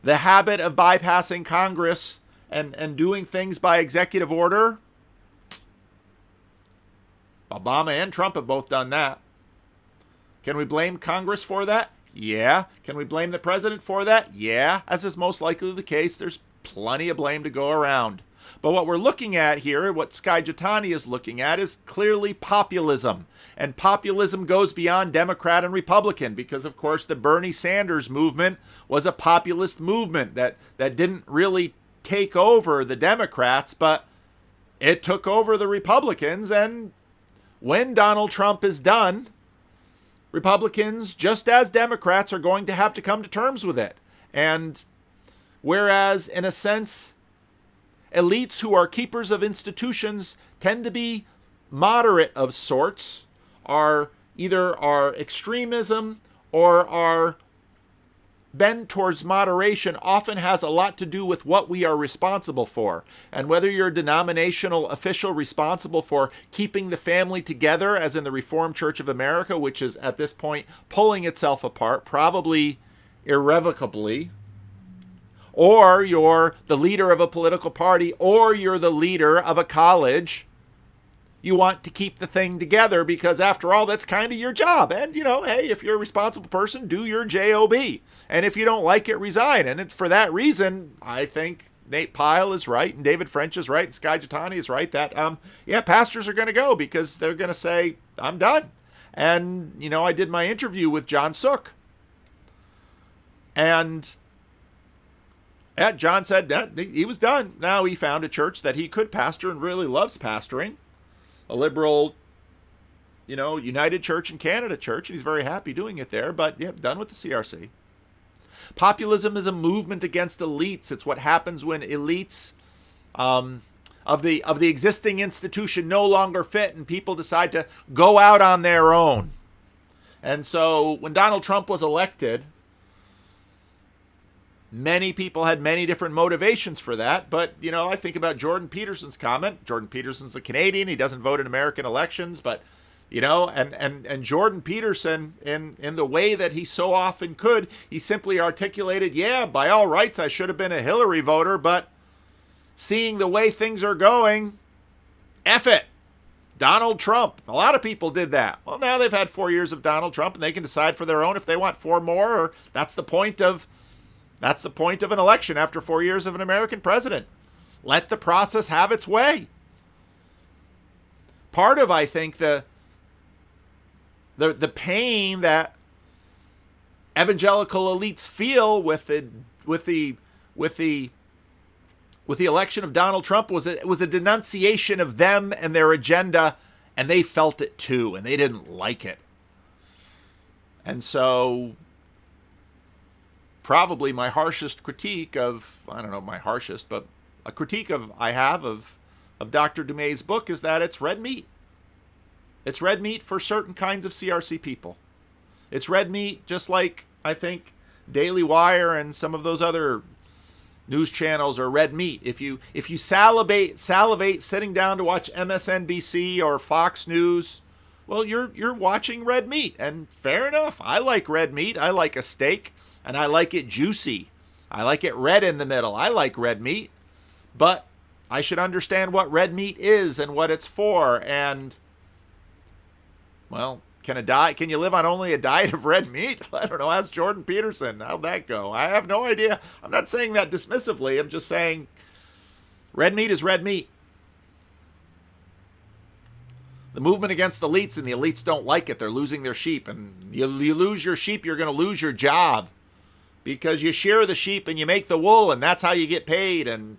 habit of bypassing Congress and doing things by executive order. Obama and Trump have both done that. Can we blame Congress for that? Yeah. Can we blame the president for that? Yeah. As is most likely the case, there's plenty of blame to go around. But what we're looking at here, what Skyjatani is looking at, is clearly populism. And populism goes beyond Democrat and Republican because, of course, the Bernie Sanders movement was a populist movement that didn't really take over the Democrats, but it took over the Republicans, and when Donald Trump is done, Republicans, just as Democrats, are going to have to come to terms with it. And whereas, in a sense, elites who are keepers of institutions tend to be moderate of sorts, are either our extremism or our bend towards moderation often has a lot to do with what we are responsible for. And whether you're a denominational official responsible for keeping the family together, as in the Reformed Church of America, which is at this point pulling itself apart, probably irrevocably, or you're the leader of a political party, or you're the leader of a college, you want to keep the thing together because, after all, that's kind of your job. And, hey, if you're a responsible person, do your job. And if you don't like it, resign. And for that reason, I think Nate Pyle is right and David French is right and skyjatani is right that, pastors are going to go because they're going to say, I'm done. And, I did my interview with John Sook. And John said that he was done. Now he found a church that he could pastor and really loves pastoring. A liberal, United Church in Canada church, and he's very happy doing it there, but done with the CRC. Populism is a movement against elites. It's what happens when elites of the existing institution no longer fit and people decide to go out on their own. And so when Donald Trump was elected, many people had many different motivations for that. But, I think about Jordan Peterson's comment. Jordan Peterson's a Canadian. He doesn't vote in American elections. But, and Jordan Peterson, in the way that he so often could, he simply articulated, by all rights, I should have been a Hillary voter. But seeing the way things are going, F it. Donald Trump. A lot of people did that. Well, now they've had 4 years of Donald Trump, and they can decide for their own if they want 4 more. Or that's the point of an election after 4 years of an American president. Let the process have its way. Part of, I think, the pain that evangelical elites feel with the election of Donald Trump was a denunciation of them and their agenda, and they felt it too, and they didn't like it. And so, probably my harshest critique of, I don't know my harshest, but a critique I have of Dr. Dumay's book is that it's red meat. It's red meat for certain kinds of CRC people. It's red meat just like, I think, Daily Wire and some of those other news channels are red meat. If you salivate sitting down to watch MSNBC or Fox News, well, you're watching red meat. And fair enough. I like red meat. I like a steak. And I like it juicy. I like it red in the middle. I like red meat. But I should understand what red meat is and what it's for. And, well, can you live on only a diet of red meat? I don't know. Ask Jordan Peterson. How'd that go? I have no idea. I'm not saying that dismissively. I'm just saying red meat is red meat. The movement against the elites, and the elites don't like it. They're losing their sheep. And you lose your sheep, you're going to lose your job. Because you shear the sheep and you make the wool, and that's how you get paid. And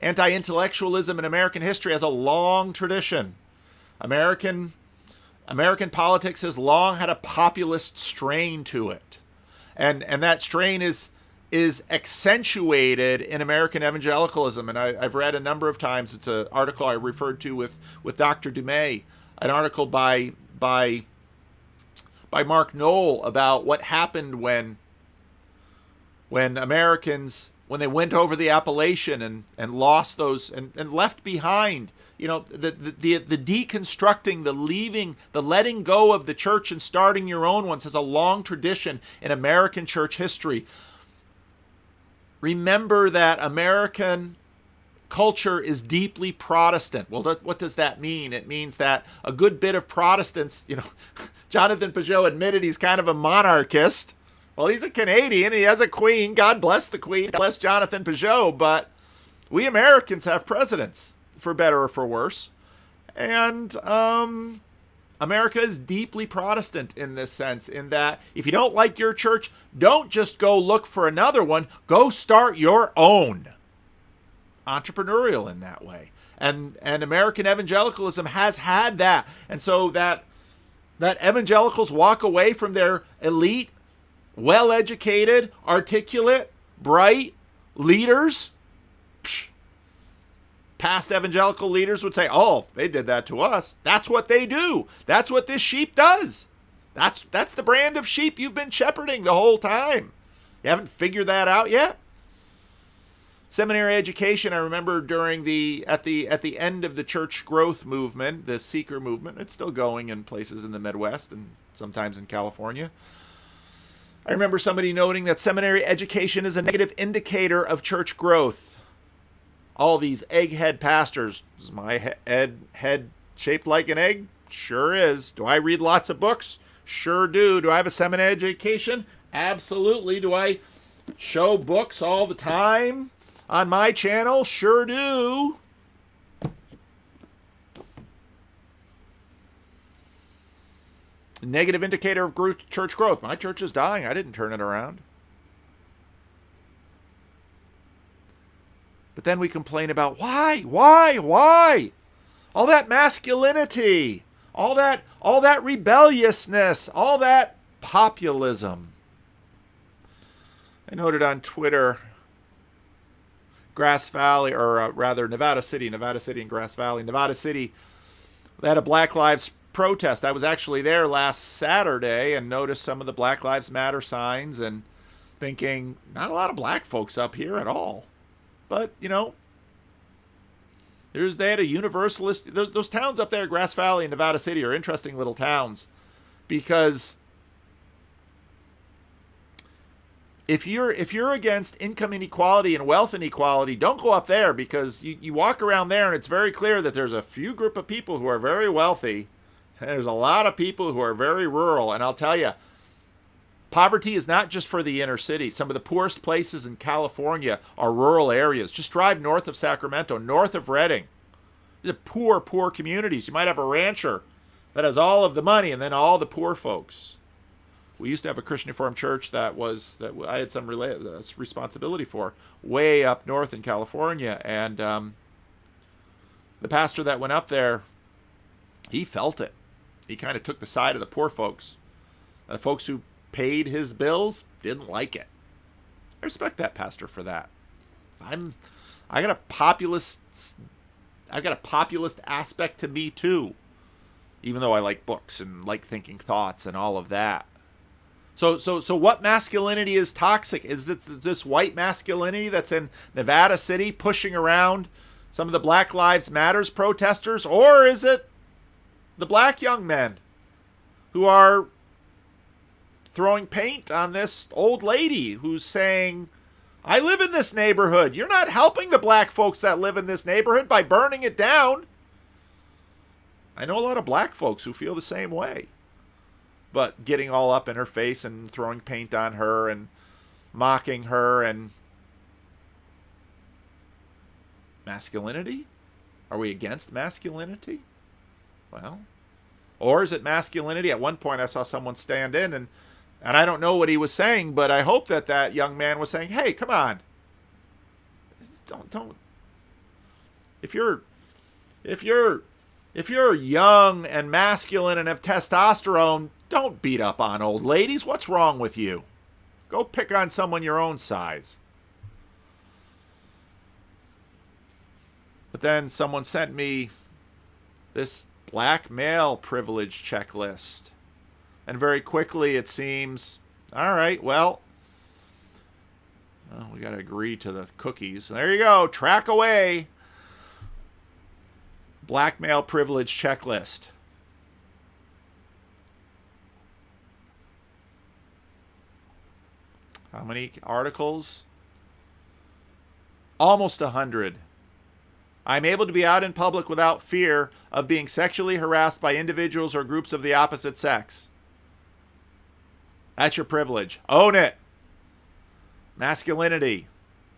anti-intellectualism in American history has a long tradition. American politics has long had a populist strain to it. And that strain is accentuated in American evangelicalism. And I've read a number of times, it's an article I referred to with Dr. Dumay, an article by Mark Knoll about what happened when Americans, when they went over the Appalachian and lost those and left behind, the deconstructing, the leaving, the letting go of the church and starting your own ones has a long tradition in American church history. Remember that American culture is deeply Protestant. Well, what does that mean? It means that a good bit of Protestants, Jonathan Peugeot admitted he's kind of a monarchist. Well, he's a Canadian. He has a queen. God bless the queen. God bless Jonathan Peugeot. But we Americans have presidents, for better or for worse. And America is deeply Protestant in this sense, in that if you don't like your church, don't just go look for another one. Go start your own. Entrepreneurial in that way. And American evangelicalism has had that. And so that evangelicals walk away from their elite, well-educated, articulate, bright leaders. Past evangelical leaders would say, oh, they did that to us. That's what they do. That's what this sheep does. That's the brand of sheep you've been shepherding the whole time. You haven't figured that out yet? Seminary education, I remember at the end of the church growth movement, the seeker movement. It's still going in places in the Midwest and sometimes in California. I remember somebody noting that seminary education is a negative indicator of church growth. All these egghead pastors. Is my head shaped like an egg? Sure is. Do I read lots of books? Sure do. Do I have a seminary education? Absolutely. Do I show books all the time on my channel? Sure do. Negative indicator of church growth. My church is dying. I didn't turn it around. But then we complain about why? All that masculinity, all that rebelliousness, all that populism. I noted on Twitter, Grass Valley, or rather Nevada City and Grass Valley. Nevada City, they had a Black Lives protest. I was actually there last Saturday and noticed some of the Black Lives Matter signs and thinking, not a lot of black folks up here at all. But, you know, they had a universalist. Those towns up there, Grass Valley and Nevada City, are interesting little towns because if you're against income inequality and wealth inequality, don't go up there, because you walk around there and it's very clear that there's a few group of people who are very wealthy and there's a lot of people who are very rural. And I'll tell you, poverty is not just for the inner city. Some of the poorest places in California are rural areas. Just drive north of Sacramento, north of Redding. These are poor communities. You might have a rancher that has all of the money and then all the poor folks. We used to have a Christian Reformed church that I had some responsibility for way up north in California. And the pastor that went up there, he felt it. He kind of took the side of the poor folks. The folks who paid his bills didn't like it. I respect that pastor for that. I got a populist aspect to me too, even though I like books and like thinking thoughts and all of that. So what masculinity is toxic? Is it this white masculinity that's in Nevada City pushing around some of the Black Lives Matters protesters, or is it the black young men who are throwing paint on this old lady who's saying, I live in this neighborhood. You're not helping the black folks that live in this neighborhood by burning it down. I know a lot of black folks who feel the same way. But getting all up in her face and throwing paint on her and mocking her and masculinity? Are we against masculinity? Well, or is it masculinity? At one point I saw someone stand in and I don't know what he was saying, but I hope that young man was saying, hey, come on. Don't. If you're young and masculine and have testosterone, don't beat up on old ladies. What's wrong with you? Go pick on someone your own size. But then someone sent me this black male privilege checklist. And very quickly it seems, all right, well, we got to agree to the cookies. There you go. Track away. Black male privilege checklist. How many articles? Almost 100. I'm able to be out in public without fear of being sexually harassed by individuals or groups of the opposite sex. That's your privilege. Own it. Masculinity.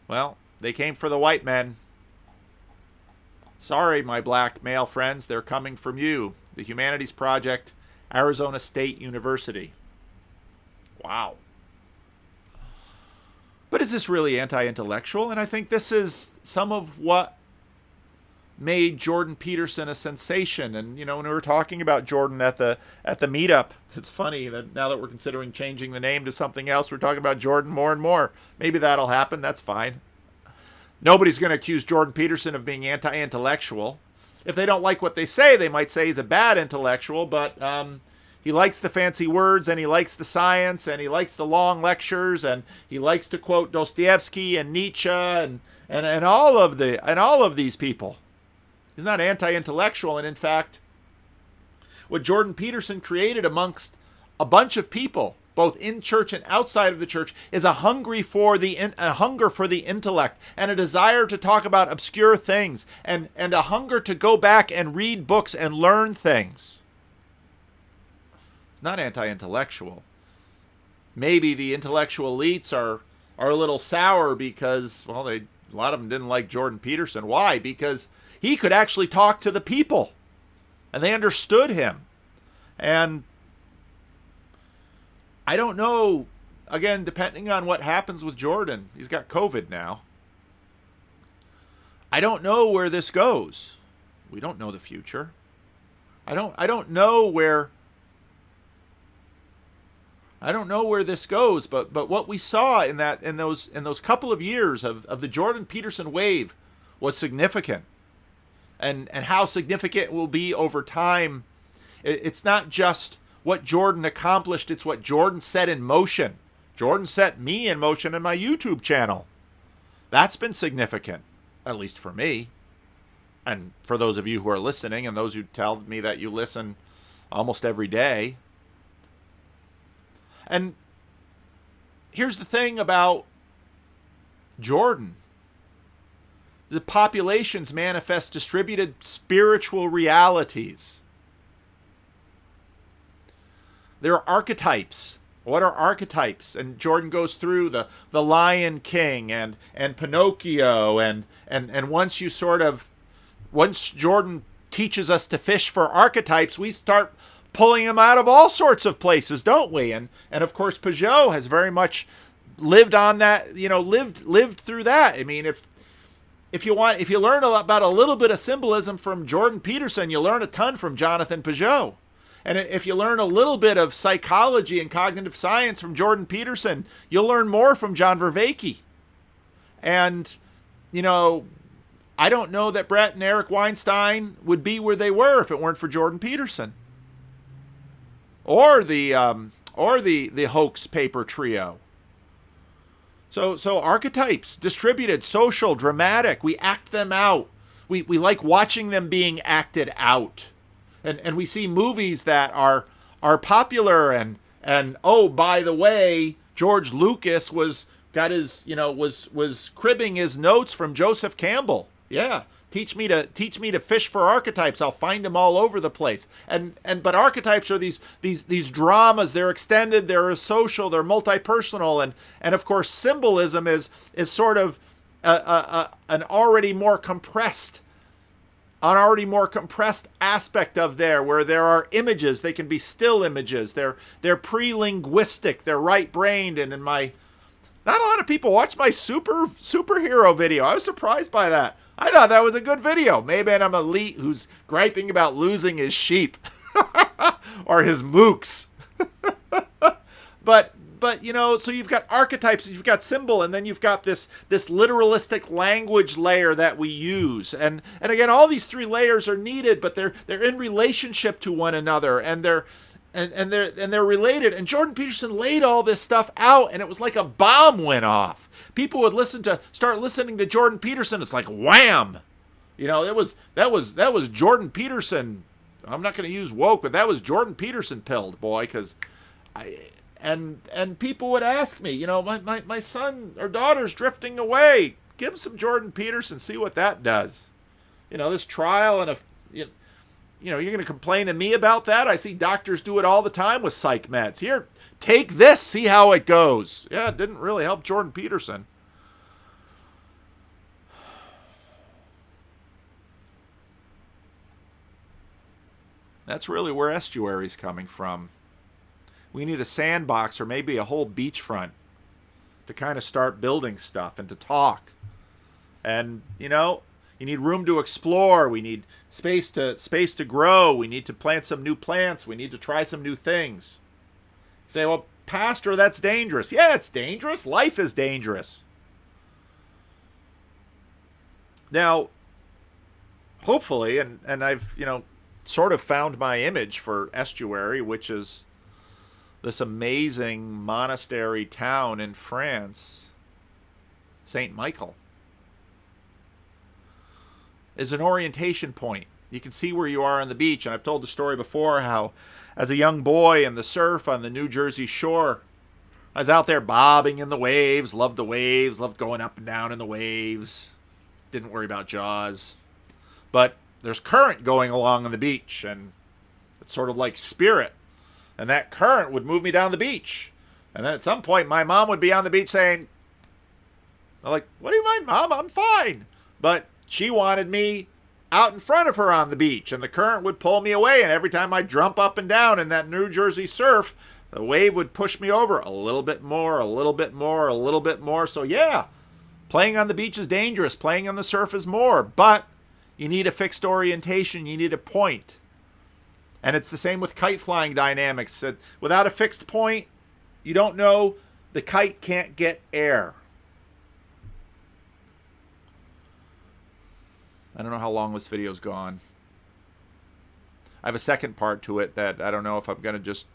Well, they came for the white men. Sorry, my black male friends, they're coming from you. The Humanities Project, Arizona State University. Wow. But is this really anti-intellectual? And I think this is some of what made Jordan Peterson a sensation. And, you know, when we were talking about Jordan at the meetup, it's funny that now that we're considering changing the name to something else, we're talking about Jordan more and more. Maybe that'll happen. That's fine. Nobody's going to accuse Jordan Peterson of being anti-intellectual. If they don't like what they say, they might say he's a bad intellectual, but he likes the fancy words, and he likes the science, and he likes the long lectures, and he likes to quote Dostoevsky and Nietzsche and all of these people. He's not anti-intellectual, and in fact, what Jordan Peterson created amongst a bunch of people, both in church and outside of the church, is a hunger for the intellect, and a desire to talk about obscure things, and a hunger to go back and read books and learn things. It's not anti-intellectual. Maybe the intellectual elites are a little sour because, well, a lot of them didn't like Jordan Peterson. Why? Because he could actually talk to the people, and they understood him. And I don't know, again, depending on what happens with Jordan, he's got COVID now. I don't know where this goes. We don't know the future. I don't know where this goes, but what we saw in those couple of years of the Jordan Peterson wave was significant. And how significant it will be over time. It's not just what Jordan accomplished, it's what Jordan set in motion. Jordan set me in motion in my YouTube channel. That's been significant, at least for me. And for those of you who are listening, and those who tell me that you listen almost every day. And here's the thing about Jordan. The populations manifest distributed spiritual realities. There are archetypes. What are archetypes? And Jordan goes through the Lion King and Pinocchio and once Jordan teaches us to fish for archetypes, we start pulling them out of all sorts of places, don't we? And of course Peugeot has very much lived on that, lived through that. I mean, if you learn about a little bit of symbolism from Jordan Peterson, you learn a ton from Jonathan Peugeot. And if you learn a little bit of psychology and cognitive science from Jordan Peterson, you'll learn more from John Vervaeke. And, I don't know that Brett and Eric Weinstein would be where they were if it weren't for Jordan Peterson. Or the hoax paper trio. So archetypes, distributed, social, dramatic, we act them out. We like watching them being acted out. And we see movies that are popular and oh, by the way, George Lucas was cribbing his notes from Joseph Campbell. Yeah. Teach me to fish for archetypes. I'll find them all over the place. But archetypes are these dramas. They're extended. They're social. They're multi-personal. And of course, symbolism is sort of an already more compressed aspect of there, where there are images. They can be still images. They're pre-linguistic. They're right-brained. And not a lot of people watch my superhero video. I was surprised by that. I thought that was a good video. Maybe I'm an elite who's griping about losing his sheep or his mooks. But so you've got archetypes, you've got symbol, and then you've got this literalistic language layer that we use. And again, all these three layers are needed, but they're in relationship to one another, and they're related. And Jordan Peterson laid all this stuff out, and it was like a bomb went off. People would start listening to Jordan Peterson. It's like wham, that was Jordan Peterson. I'm not going to use woke, but that was Jordan Peterson pilled, boy, because and people would ask me, my son or daughter's drifting away. Give him some Jordan Peterson, see what that does. This trial, and you're going to complain to me about that? I see doctors do it all the time with psych meds. Here, take this, see how it goes. Yeah, it didn't really help Jordan Peterson. That's really where estuary's coming from. We need a sandbox or maybe a whole beachfront to kind of start building stuff and to talk. And, You need room to explore. We need space to grow. We need to plant some new plants. We need to try some new things. You say, well, Pastor, that's dangerous. Yeah, it's dangerous. Life is dangerous. Now, hopefully, and I've, sort of found my image for Estuary, which is this amazing monastery town in France, Saint Michael, is an orientation point. You can see where you are on the beach. And I've told the story before how, as a young boy in the surf on the New Jersey shore, I was out there bobbing in the waves, loved going up and down in the waves. Didn't worry about jaws. But there's current going along on the beach, and it's sort of like spirit. And that current would move me down the beach. And then at some point, my mom would be on the beach saying, I'm like, what do you mind, Mom? I'm fine. But she wanted me out in front of her on the beach, and the current would pull me away. And every time I jump up and down in that New Jersey surf, the wave would push me over a little bit more, a little bit more, a little bit more. So yeah, playing on the beach is dangerous. Playing on the surf is more. But you need a fixed orientation. You need a point. And it's the same with kite flying dynamics. Without a fixed point, you don't know. The kite can't get air. I don't know how long this video's gone. I have a second part to it that I don't know if I'm going to just...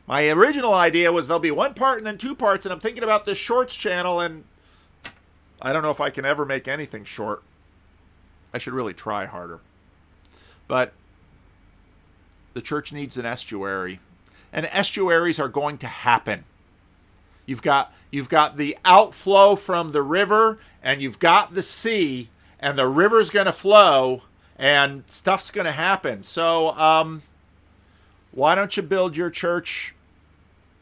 My original idea was there'll be one part and then two parts, and I'm thinking about this shorts channel, and I don't know if I can ever make anything short. I should really try harder. But the church needs an estuary, and estuaries are going to happen. You've got the outflow from the river, and you've got the sea, and the river's going to flow, and stuff's going to happen. So why don't you build your church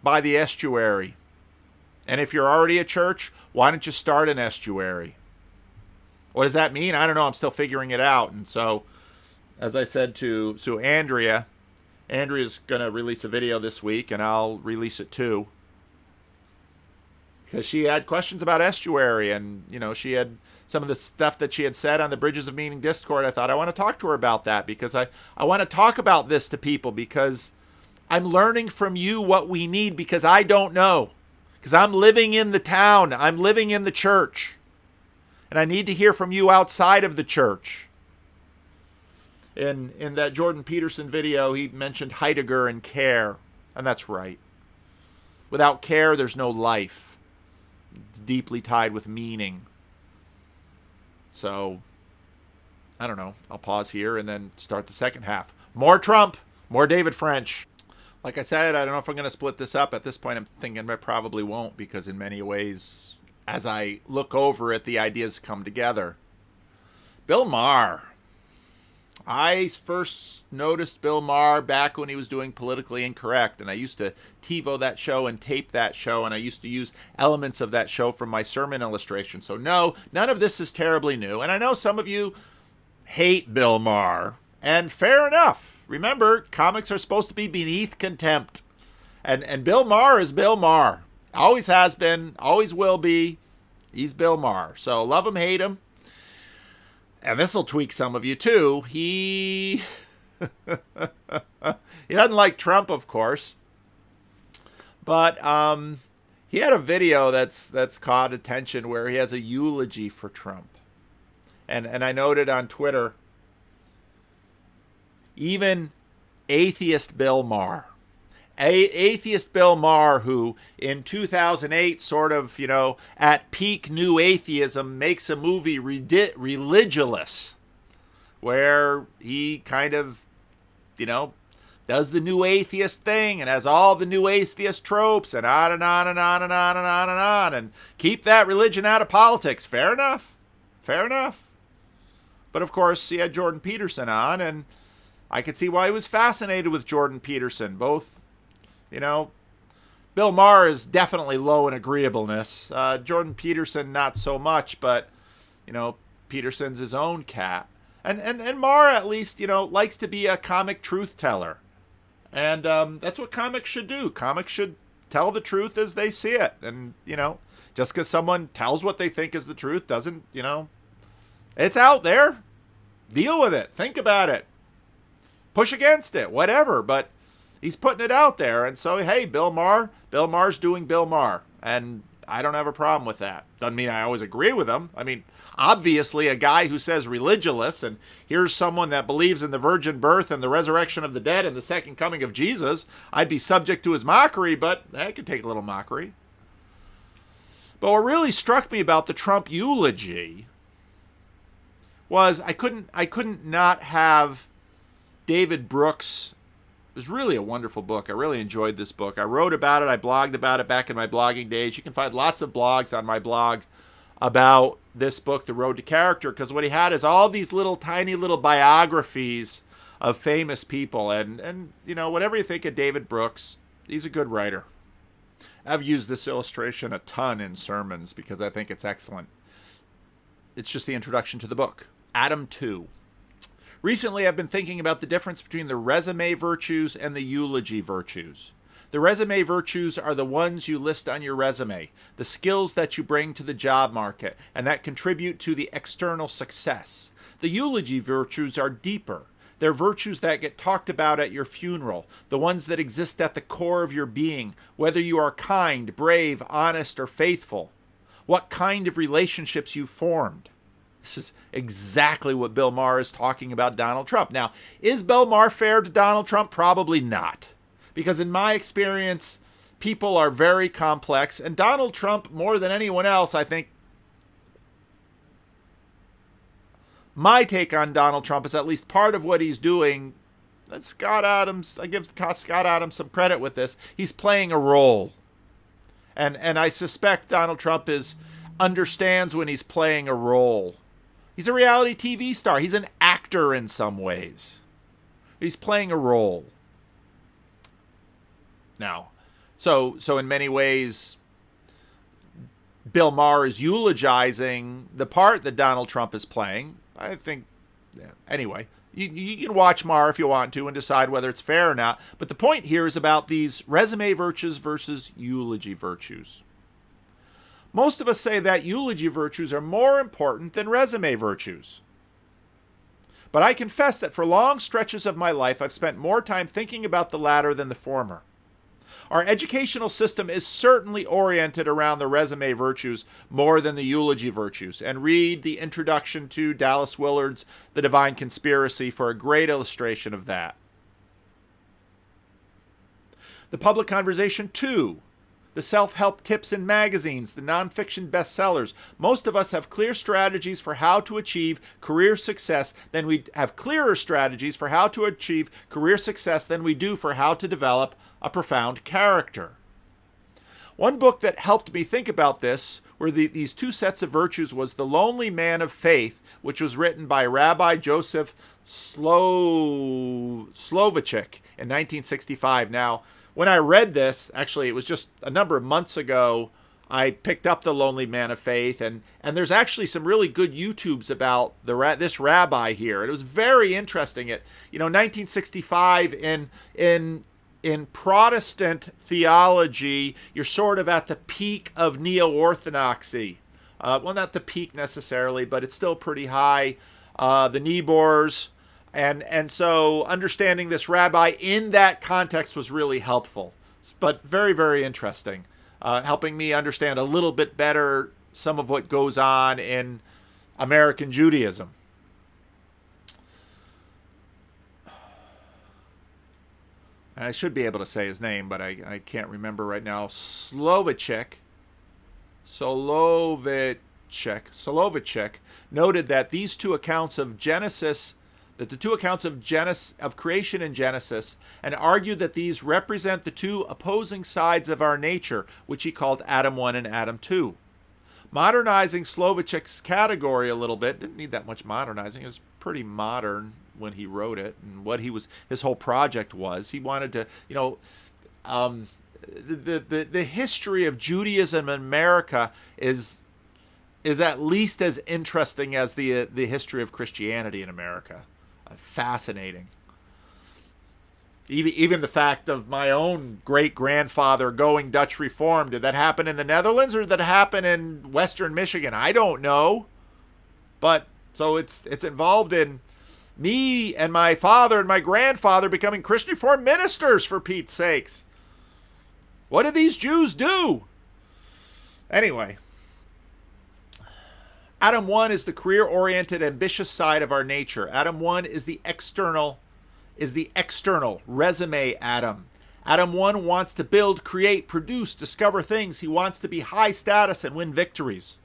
by the estuary? And if you're already a church, why don't you start an estuary? What does that mean? I don't know. I'm still figuring it out. And so, as I said to Andrea's going to release a video this week, and I'll release it too. Because she had questions about estuary, and, she had some of the stuff that she had said on the Bridges of Meaning Discord. I thought I want to talk to her about that, because I want to talk about this to people, because I'm learning from you what we need, because I don't know. Because I'm living in the town. I'm living in the church. And I need to hear from you outside of the church. In that Jordan Peterson video, he mentioned Heidegger and care. And that's right. Without care, there's no life. It's deeply tied with meaning. So, I don't know. I'll pause here and then start the second half. More Trump, more David French. Like I said, I don't know if I'm going to split this up. At this point, I'm thinking I probably won't, because in many ways, as I look over it, the ideas come together. Bill Maher. I first noticed Bill Maher back when he was doing Politically Incorrect, and I used to TiVo that show and tape that show, and I used to use elements of that show from my sermon illustration. So no, none of this is terribly new. And I know some of you hate Bill Maher, and fair enough. Remember, comics are supposed to be beneath contempt. And Bill Maher is Bill Maher. Always has been, always will be. He's Bill Maher. So love him, hate him. And this will tweak some of you too. He doesn't like Trump, of course. But he had a video that's caught attention where he has a eulogy for Trump. And I noted on Twitter, even atheist Bill Maher. Atheist Bill Maher, who in 2008, sort of, at peak new atheism, makes a movie Religulous, where he kind of, does the new atheist thing and has all the new atheist tropes and on and on and on and on and on and on, and keep that religion out of politics. Fair enough. Fair enough. But of course, he had Jordan Peterson on, and I could see why he was fascinated with Jordan Peterson. Both, Bill Maher is definitely low in agreeableness. Jordan Peterson, not so much, but, Peterson's his own cat. And Maher, at least, likes to be a comic truth teller. And that's what comics should do. Comics should tell the truth as they see it. And, just because someone tells what they think is the truth doesn't, it's out there. Deal with it. Think about it. Push against it. Whatever. But he's putting it out there. And so, hey, Bill Maher's doing Bill Maher. And I don't have a problem with that. Doesn't mean I always agree with him. I mean, obviously, a guy who says religulous, and here's someone that believes in the virgin birth and the resurrection of the dead and the second coming of Jesus, I'd be subject to his mockery, but I could take a little mockery. But what really struck me about the Trump eulogy was I couldn't not have David Brooks. It was really a wonderful book. I really enjoyed this book. I wrote about it. I blogged about it back in my blogging days. You can find lots of blogs on my blog about this book, The Road to Character, because what he had is all these little tiny little biographies of famous people. And you know, whatever you think of David Brooks, he's a good writer. I've used this illustration a ton in sermons because I think it's excellent. It's just the introduction to the book. Adam 2. Recently, I've been thinking about the difference between the résumé virtues and the eulogy virtues. The résumé virtues are the ones you list on your resume, the skills that you bring to the job market, and that contribute to the external success. The eulogy virtues are deeper. They're virtues that get talked about at your funeral, the ones that exist at the core of your being, whether you are kind, brave, honest, or faithful, what kind of relationships you formed. This is exactly what Bill Maher is talking about Donald Trump. Now, is Bill Maher fair to Donald Trump? Probably not. Because in my experience, people are very complex. And Donald Trump, more than anyone else, I think, my take on Donald Trump is at least part of what he's doing. I give Scott Adams some credit with this. He's playing a role. And I suspect Donald Trump understands when he's playing a role. He's a reality TV star. He's an actor in some ways. He's playing a role. Now, so in many ways, Bill Maher is eulogizing the part that Donald Trump is playing. I think, yeah. Anyway, you can watch Maher if you want to and decide whether it's fair or not. But the point here is about these résumé virtues versus eulogy virtues. Most of us say that eulogy virtues are more important than résumé virtues. But I confess that for long stretches of my life, I've spent more time thinking about the latter than the former. Our educational system is certainly oriented around the résumé virtues more than the eulogy virtues. And read the introduction to Dallas Willard's The Divine Conspiracy for a great illustration of that. The public conversation, too. The self-help tips in magazines, the nonfiction bestsellers. Most of us have clear strategies for how to achieve career success than we have clearer strategies for how to achieve career success than we do for how to develop a profound character. One book that helped me think about this were these two sets of virtues was The Lonely Man of Faith, which was written by Rabbi Joseph Slovovichik in 1965. Now, when I read this, actually, it was just a number of months ago, I picked up The Lonely Man of Faith, and there's actually some really good YouTubes about this rabbi here. And it was very interesting. 1965 in Protestant theology, you're sort of at the peak of neo-orthodoxy. Well, not the peak necessarily, but it's still pretty high. The Niebuhrs. And so understanding this rabbi in that context was really helpful, but very, very interesting, helping me understand a little bit better some of what goes on in American Judaism. And I should be able to say his name, but I can't remember right now. Slovovichik noted that these two accounts of Genesis, that the two accounts of creation in Genesis, and argued that these represent the two opposing sides of our nature, which he called Adam 1 and Adam 2. Modernizing Slovovichik's category a little bit, didn't need that much modernizing, it was pretty modern when he wrote it, and what his whole project was. He wanted to, the history of Judaism in America is at least as interesting as the history of Christianity in America. Fascinating. Even the fact of my own great-grandfather going Dutch Reformed, did that happen in the Netherlands or did that happen in Western Michigan? I don't know. But so it's involved in Me and my father and my grandfather becoming Christian Reformed ministers, for Pete's sakes. What did these Jews do? Anyway, Adam 1 is the career-oriented, ambitious side of our nature. Adam 1 is the external resume Adam. Adam 1 wants to build, create, produce, discover things. He wants to be high status and win victories.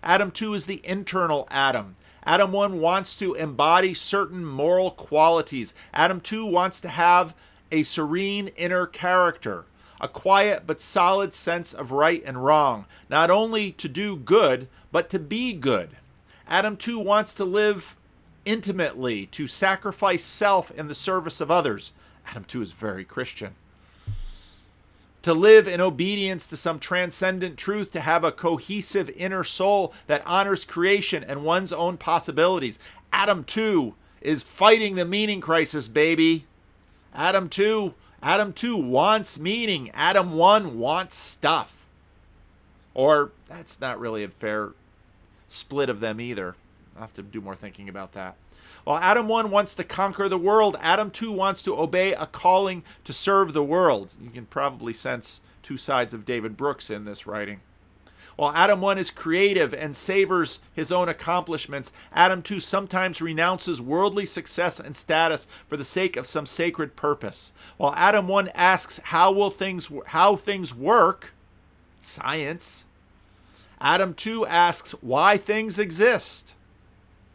Adam 2 is the internal Adam. Adam 1 wants to embody certain moral qualities. Adam 2 wants to have a serene inner character, a quiet but solid sense of right and wrong, not only to do good, but to be good. Adam 2 wants to live intimately, to sacrifice self in the service of others. Adam 2 is very Christian. To live in obedience to some transcendent truth, to have a cohesive inner soul that honors creation and one's own possibilities. Adam 2 is fighting the meaning crisis, baby. Adam 2 wants meaning. Adam 1 wants stuff. Or that's not really a fair split of them either. I'll have to do more thinking about that. While Adam 1 wants to conquer the world, Adam 2 wants to obey a calling to serve the world. You can probably sense two sides of David Brooks in this writing. While Adam 1 is creative and savors his own accomplishments, Adam 2 sometimes renounces worldly success and status for the sake of some sacred purpose. While Adam 1 asks how things work, science, Adam 2 asks why things exist,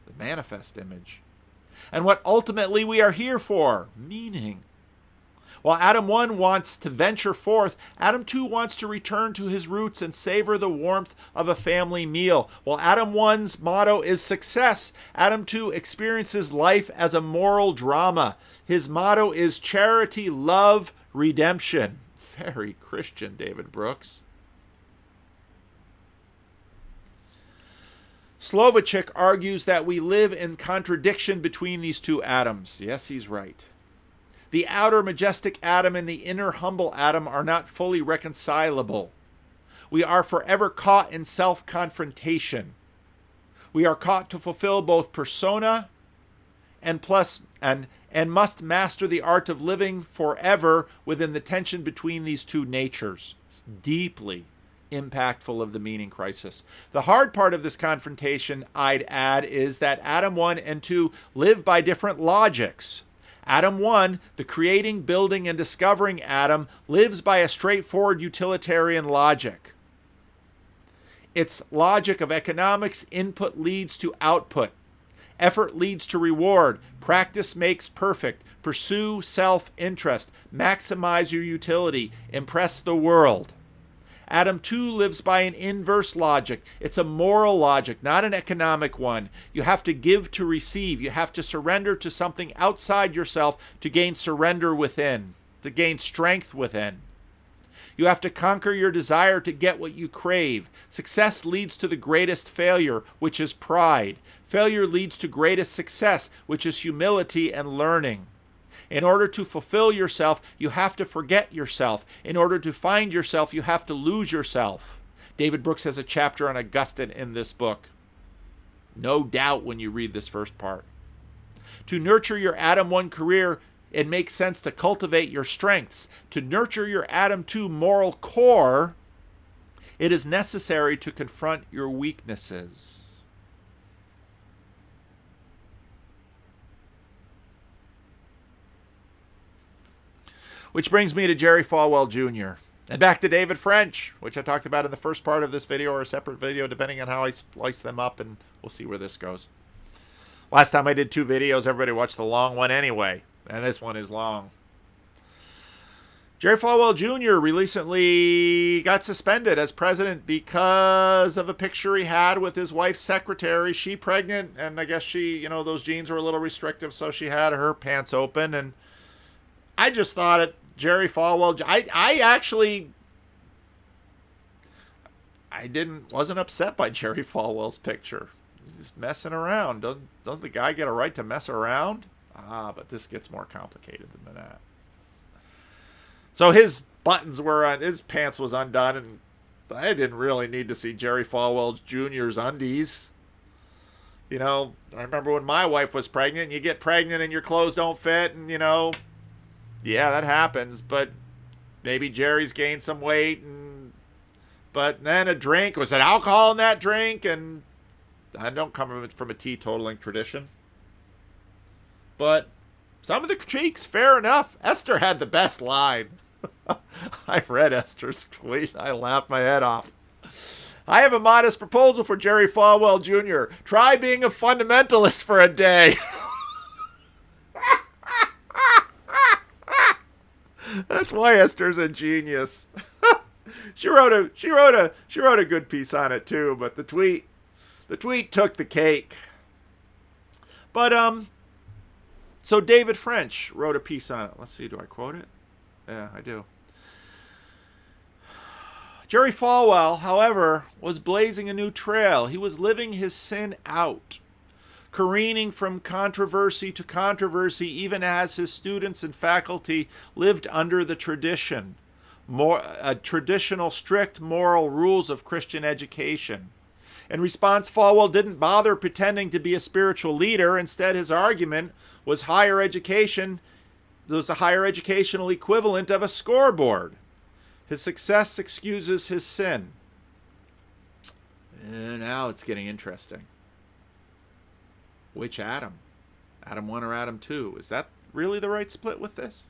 the manifest image, and what ultimately we are here for, meaning. While Adam 1 wants to venture forth, Adam 2 wants to return to his roots and savor the warmth of a family meal. While Adam 1's motto is success, Adam 2 experiences life as a moral drama. His motto is charity, love, redemption. Very Christian, David Brooks. Slovochik argues that we live in contradiction between these two Adams. Yes, he's right. The outer majestic Adam and the inner humble Adam are not fully reconcilable. We are forever caught in self-confrontation. We are caught to fulfill both persona and must master the art of living forever within the tension between these two natures. It's deeply impactful of the meaning crisis. The hard part of this confrontation, I'd add, is that Adam 1 and 2 live by different logics. Adam 1, the creating, building, and discovering Adam, lives by a straightforward utilitarian logic. Its logic of economics: input leads to output. Effort leads to reward. Practice makes perfect. Pursue self-interest. Maximize your utility. Impress the world. Adam 2 lives by an inverse logic. It's a moral logic, not an economic one. You have to give to receive. You have to surrender to something outside yourself to gain surrender within, to gain strength within. You have to conquer your desire to get what you crave. Success leads to the greatest failure, which is pride. Failure leads to greatest success, which is humility and learning. In order to fulfill yourself, you have to forget yourself. In order to find yourself, you have to lose yourself. David Brooks has a chapter on Augustine in this book. No doubt when you read this first part. To nurture your Adam 1 career, it makes sense to cultivate your strengths. To nurture your Adam 2 moral core, it is necessary to confront your weaknesses. Which brings me to Jerry Falwell Jr. And back to David French, which I talked about in the first part of this video or a separate video, depending on how I slice them up, and we'll see where this goes. Last time I did 2 videos, everybody watched the long one anyway, and this one is long. Jerry Falwell Jr. recently got suspended as president because of a picture he had with his wife's secretary. She pregnant, and I guess she, those jeans were a little restrictive, so she had her pants open, and I just thought it, Jerry Falwell, wasn't upset by Jerry Falwell's picture. He's just messing around. Doesn't the guy get a right to mess around? But this gets more complicated than that. So his buttons were on, his pants was undone, and I didn't really need to see Jerry Falwell Jr.'s undies. You know, I remember when my wife was pregnant, and you get pregnant and your clothes don't fit, and, you know, yeah, that happens. But maybe Jerry's gained some weight, but then a drink, was it alcohol in that drink? And I don't come from a teetotaling tradition. But some of the critiques, fair enough. Esther had the best line. I read Esther's tweet. I laughed my head off. I have a modest proposal for Jerry Falwell Jr. Try being a fundamentalist for a day. That's why Esther's a genius. She wrote a good piece on it too, but the tweet took the cake. But so David French wrote a piece on it. Let's see, do I quote it? Yeah, I do. Jerry Falwell, however, was blazing a new trail. He was living his sin out, careening from controversy to controversy, even as his students and faculty lived under the traditional strict moral rules of Christian education. In response, Falwell didn't bother pretending to be a spiritual leader. Instead, his argument was higher education. There was a higher educational equivalent of a scoreboard. His success excuses his sin. And now it's getting interesting. Which Adam? Adam 1 or Adam 2? Is that really the right split with this?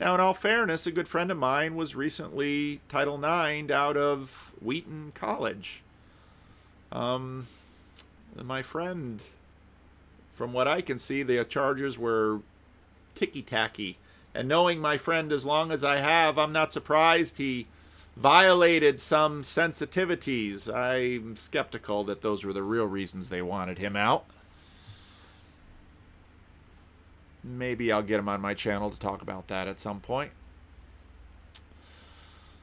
Now, in all fairness, a good friend of mine was recently Title IX out of Wheaton College. My friend, from what I can see, the charges were ticky-tacky. And knowing my friend as long as I have, I'm not surprised he violated some sensitivities. I'm skeptical that those were the real reasons they wanted him out. Maybe I'll get him on my channel to talk about that at some point.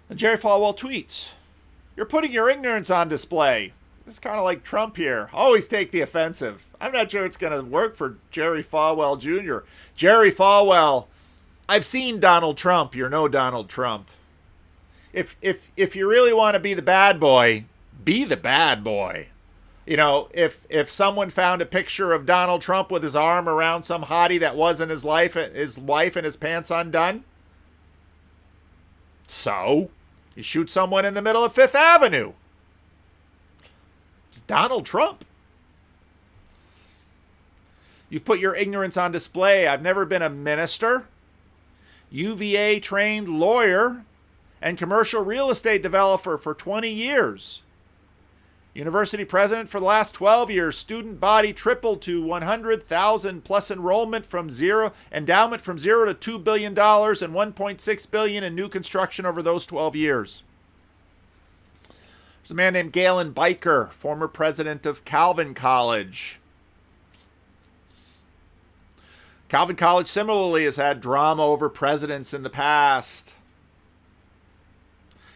And Jerry Falwell tweets, "You're putting your ignorance on display." It's kind of like Trump here. Always take the offensive. I'm not sure it's going to work for Jerry Falwell Jr. Jerry Falwell, I've seen Donald Trump. You're no Donald Trump. If you really want to be the bad boy, be the bad boy. You know, if someone found a picture of Donald Trump with his arm around some hottie that wasn't his wife and his pants undone, so you shoot someone in the middle of Fifth Avenue. It's Donald Trump. You've put your ignorance on display. I've never been a minister, UVA trained lawyer, and commercial real estate developer for 20 years. University president for the last 12 years. Student body tripled to 100,000 plus enrollment from zero, endowment from $0 to $2 billion and $1.6 billion in new construction over those 12 years. There's a man named Galen Biker, former president of Calvin College. Calvin College similarly has had drama over presidents in the past.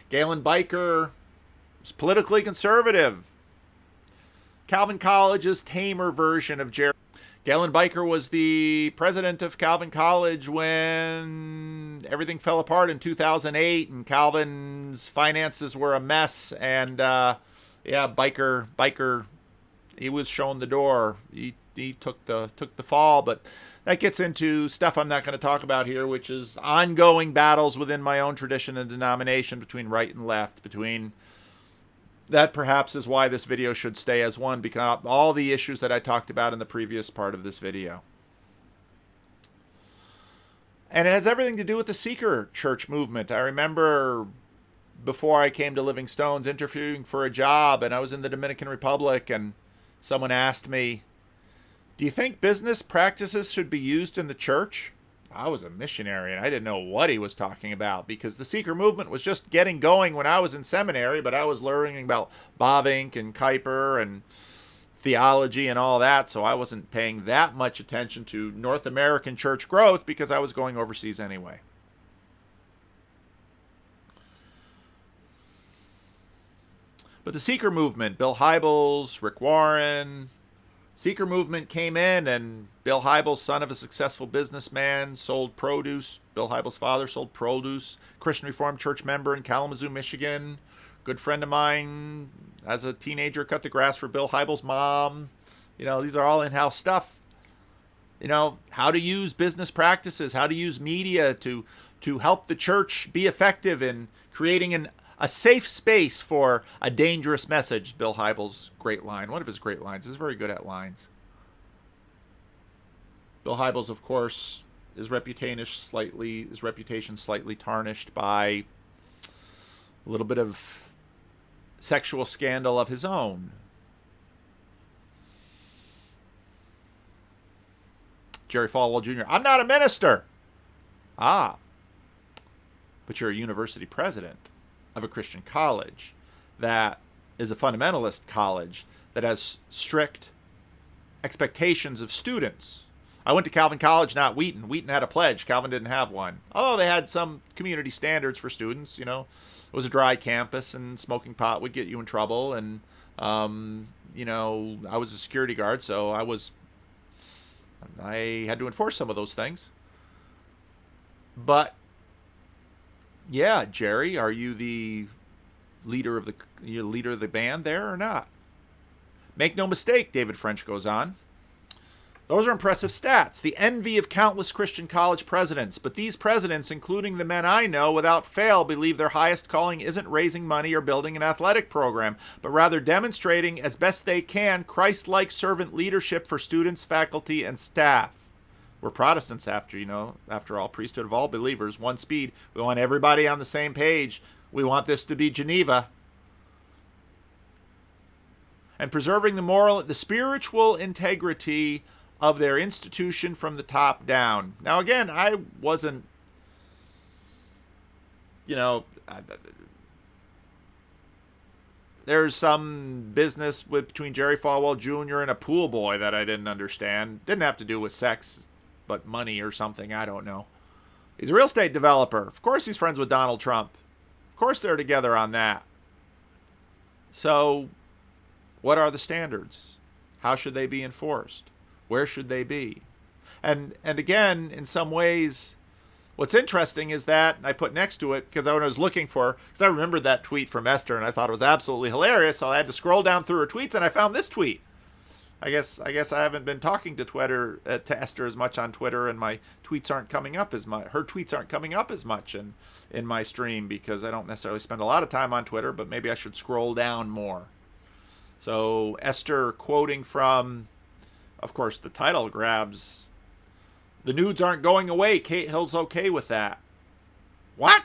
Galen Biker is politically conservative. Calvin College's tamer version of Jerry. Galen Biker was the president of Calvin College when everything fell apart in 2008 and Calvin's finances were a mess. And Biker, he was shown the door. He took the fall, but that gets into stuff I'm not going to talk about here, which is ongoing battles within my own tradition and denomination between right and left, between that perhaps is why this video should stay as one, because all the issues that I talked about in the previous part of this video. And it has everything to do with the seeker church movement. I remember before I came to Living Stones interviewing for a job, and I was in the Dominican Republic, and someone asked me, "Do you think business practices should be used in the church?" I was a missionary, and I didn't know what he was talking about, because the seeker movement was just getting going when I was in seminary, but I was learning about Bavinck and Kuyper and theology and all that, so I wasn't paying that much attention to North American church growth because I was going overseas anyway. But the seeker movement, Bill Hybels, Rick Warren, seeker movement came in, and Bill Hybels, son of a successful businessman, sold produce. Bill Hybels' father sold produce. Christian Reformed Church member in Kalamazoo, Michigan. Good friend of mine, as a teenager, cut the grass for Bill Hybels' mom. These are all in-house stuff. How to use business practices, how to use media to help the church be effective in creating a safe space for a dangerous message. Bill Hybels' great line, one of his great lines. He's very good at lines. Bill Hybels, of course, his reputation slightly tarnished by a little bit of sexual scandal of his own. Jerry Falwell Jr., I'm not a minister. But you're a university president of a Christian college that is a fundamentalist college that has strict expectations of students. I went to Calvin College, not Wheaton. Wheaton had a pledge. Calvin didn't have one. Although they had some community standards for students. It was a dry campus, and smoking pot would get you in trouble. And, I was a security guard, so I had to enforce some of those things. But, yeah, Jerry, are you the leader of the band there or not? Make no mistake, David French goes on. Those are impressive stats, the envy of countless Christian college presidents. But these presidents, including the men I know, without fail believe their highest calling isn't raising money or building an athletic program, but rather demonstrating as best they can Christ-like servant leadership for students, faculty, and staff. We're Protestants after all, priesthood of all believers, one speed. We want everybody on the same page. We want this to be Geneva. And preserving the spiritual integrity of their institution from the top down. Now, again, I wasn't, there's some business between Jerry Falwell Jr. and a pool boy that I didn't understand. Didn't have to do with sex, but money or something. I don't know. He's a real estate developer. Of course he's friends with Donald Trump. Of course they're together on that. So, what are the standards? How should they be enforced? Where should they be? And again, in some ways, what's interesting is that, and I put next to it, because I remembered that tweet from Esther, and I thought it was absolutely hilarious, so I had to scroll down through her tweets, and I found this tweet. I guess I haven't been talking to Esther as much on Twitter, and my tweets aren't coming up as much. Her tweets aren't coming up as much in my stream, because I don't necessarily spend a lot of time on Twitter, but maybe I should scroll down more. So Esther quoting from, of course, the title grabs, "The nudes aren't going away. Kate Hill's okay with that." What?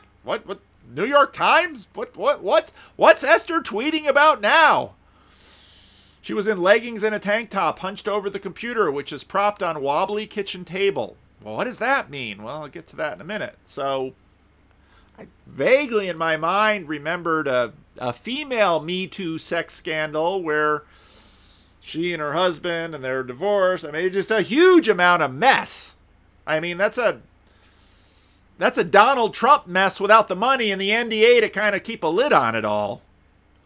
New York Times? What's Esther tweeting about now? She was in leggings and a tank top, hunched over the computer, which is propped on wobbly kitchen table. Well, what does that mean? Well, I'll get to that in a minute. So, I vaguely in my mind remembered a female Me Too sex scandal where she and her husband and their divorce. I mean, just a huge amount of mess. I mean, that's a Donald Trump mess without the money and the NDA to kind of keep a lid on it all.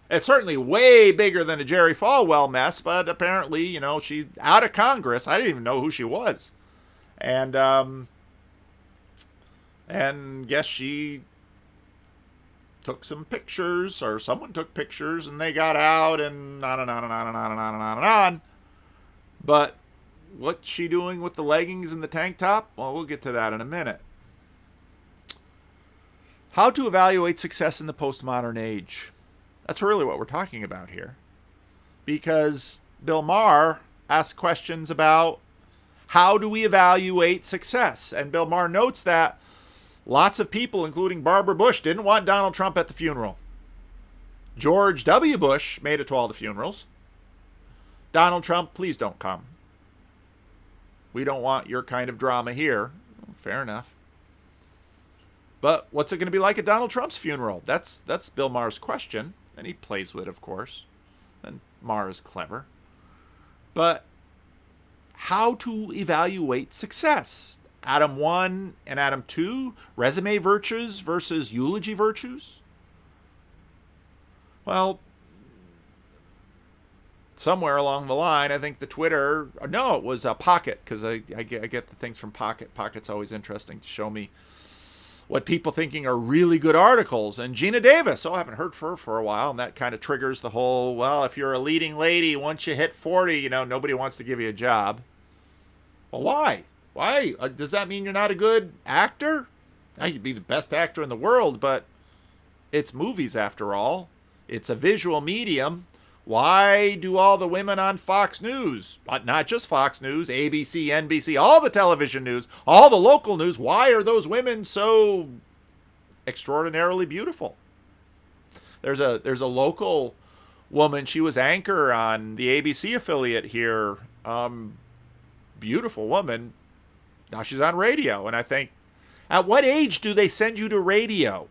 It's certainly way bigger than a Jerry Falwell mess, but apparently, she's out of Congress. I didn't even know who she was. And guess she took some pictures, or someone took pictures, and they got out, and on and on and on and on and on and on and on. But what's she doing with the leggings and the tank top? Well, we'll get to that in a minute. How to evaluate success in the postmodern age. That's really what we're talking about here. Because Bill Maher asked questions about how do we evaluate success? And Bill Maher notes that lots of people, including Barbara Bush, didn't want Donald Trump at the funeral. George W. Bush made it to all the funerals. Donald Trump, please don't come. We don't want your kind of drama here. Fair enough. But what's it going to be like at Donald Trump's funeral? That's Bill Maher's question. And he plays with it, of course. And Maher is clever. But how to evaluate success? Adam 1 and Adam 2, Résumé virtues versus Eulogy virtues? Well, somewhere along the line, I think it was Pocket, because I get the things from Pocket. Pocket's always interesting to show me what people thinking are really good articles. And Gina Davis, I haven't heard from her for a while, and that kind of triggers the whole, well, if you're a leading lady, once you hit 40, nobody wants to give you a job. Well, why? Why? Does that mean you're not a good actor? Now, you'd be the best actor in the world, but it's movies after all. It's a visual medium. Why do all the women on Fox News, not just Fox News, ABC, NBC, all the television news, all the local news, why are those women so extraordinarily beautiful? There's a local woman, she was anchor on the ABC affiliate here, beautiful woman. Now she's on radio, and I think, at what age do they send you to radio?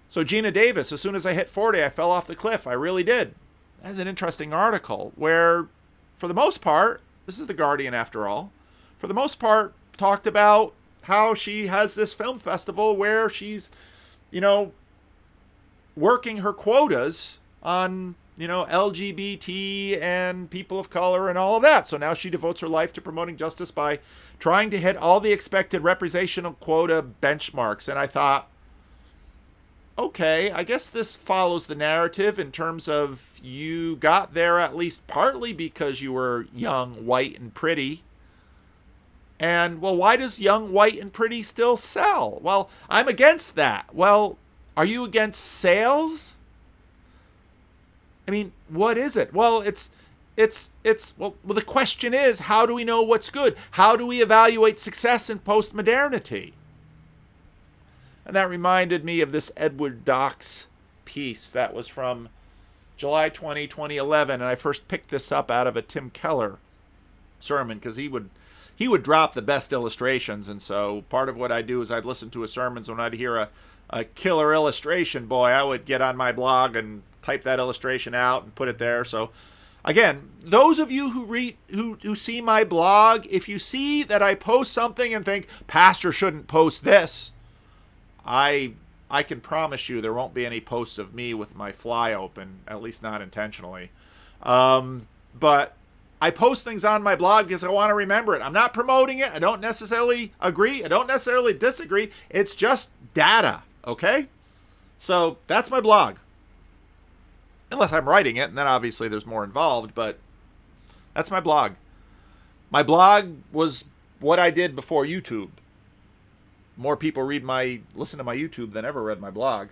So Gina Davis, as soon as I hit 40, I fell off the cliff. I really did. That's an interesting article where, for the most part, this is The Guardian after all, for the most part, talked about how she has this film festival where she's, working her quotas on, LGBT and people of color and all of that. So now she devotes her life to promoting justice by trying to hit all the expected representational quota benchmarks. And I thought, okay, I guess this follows the narrative in terms of you got there at least partly because you were young, white, and pretty. And, well, why does young, white, and pretty still sell? Well, I'm against that. Well, are you against sales? I mean, what is it? Well, well, the question is, how do we know what's good? How do we evaluate success in post-modernity? And that reminded me of this Edward Docks piece that was from July 20, 2011. And I first picked this up out of a Tim Keller sermon because he would drop the best illustrations. And so part of what I do is I'd listen to his sermons. When I'd hear a killer illustration, boy, I would get on my blog and type that illustration out and put it there. So again, those of you who see my blog, if you see that I post something and think, Pastor shouldn't post this, I can promise you there won't be any posts of me with my fly open, at least not intentionally. But I post things on my blog because I want to remember it. I'm not promoting it. I don't necessarily agree. I don't necessarily disagree. It's just data, okay? So that's my blog. Unless I'm writing it, and then obviously there's more involved, but that's my blog. My blog was what I did before YouTube. More people listen to my YouTube than ever read my blog.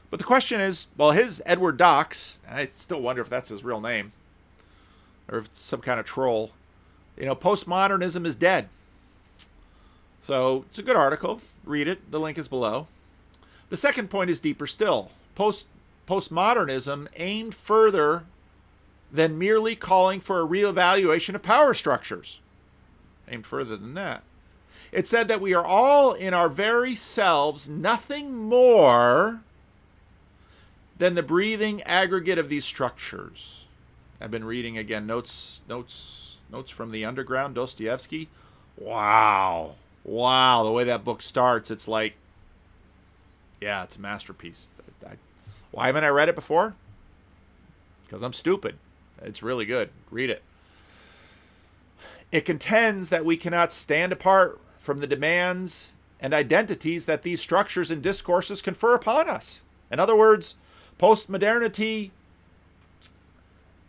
But the question is, well, his Edward Docks, and I still wonder if that's his real name, or if it's some kind of troll, postmodernism is dead. So it's a good article. Read it. The link is below. The second point is deeper still. Postmodernism aimed further than merely calling for a reevaluation of power structures. Aimed further than that. It said that we are all in our very selves nothing more than the breathing aggregate of these structures. I've been reading again notes from the Underground, Dostoevsky. Wow, the way that book starts, it's like, yeah, it's a masterpiece. Why haven't I read it before? Because I'm stupid. It's really good. Read it. It contends that we cannot stand apart from the demands and identities that these structures and discourses confer upon us. In other words, postmodernity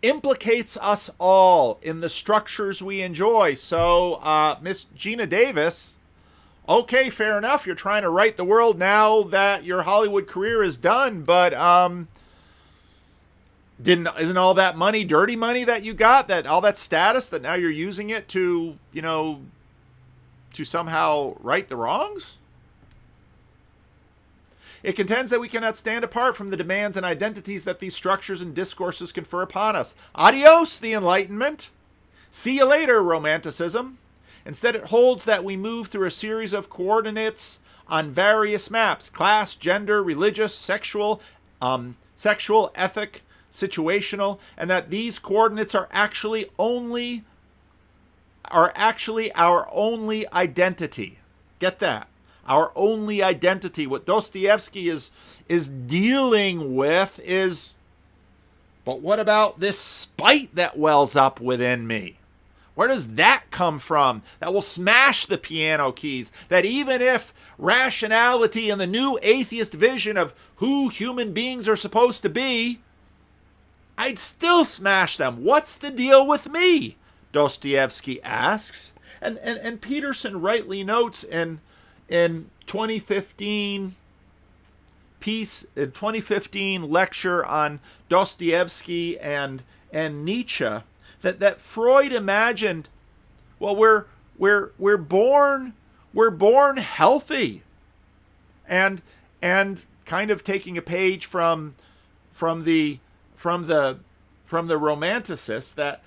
implicates us all in the structures we enjoy. So, Miss Gina Davis, okay, fair enough. You're trying to right the world now that your Hollywood career is done, but isn't all that money dirty money that you got, that all that status that now you're using it to, to somehow right the wrongs? It contends that we cannot stand apart from the demands and identities that these structures and discourses confer upon us. Adios, the Enlightenment. See you later, Romanticism. Instead, it holds that we move through a series of coordinates on various maps: class, gender, religious, sexual, ethic, situational, and that these coordinates are actually our only identity. Get that? Our only identity. What Dostoevsky is dealing with is, but what about this spite that wells up within me? Where does that come from? That will smash the piano keys. That even if rationality and the new atheist vision of who human beings are supposed to be, I'd still smash them. What's the deal with me? Dostoevsky asks. And Peterson rightly notes in 2015 lecture on Dostoevsky and Nietzsche that Freud imagined, well, we're born healthy, and kind of taking a page from the romanticists that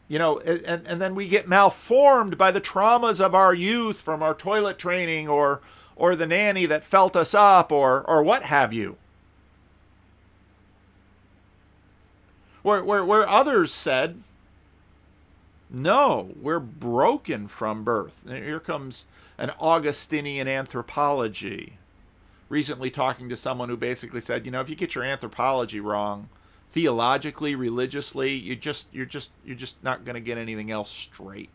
and then we get malformed by the traumas of our youth from our toilet training or the nanny that felt us up or what have you. Where others said, no, we're broken from birth. And here comes an Augustinian anthropology. Recently talking to someone who basically said, if you get your anthropology wrong, theologically, religiously, you're just not going to get anything else straight.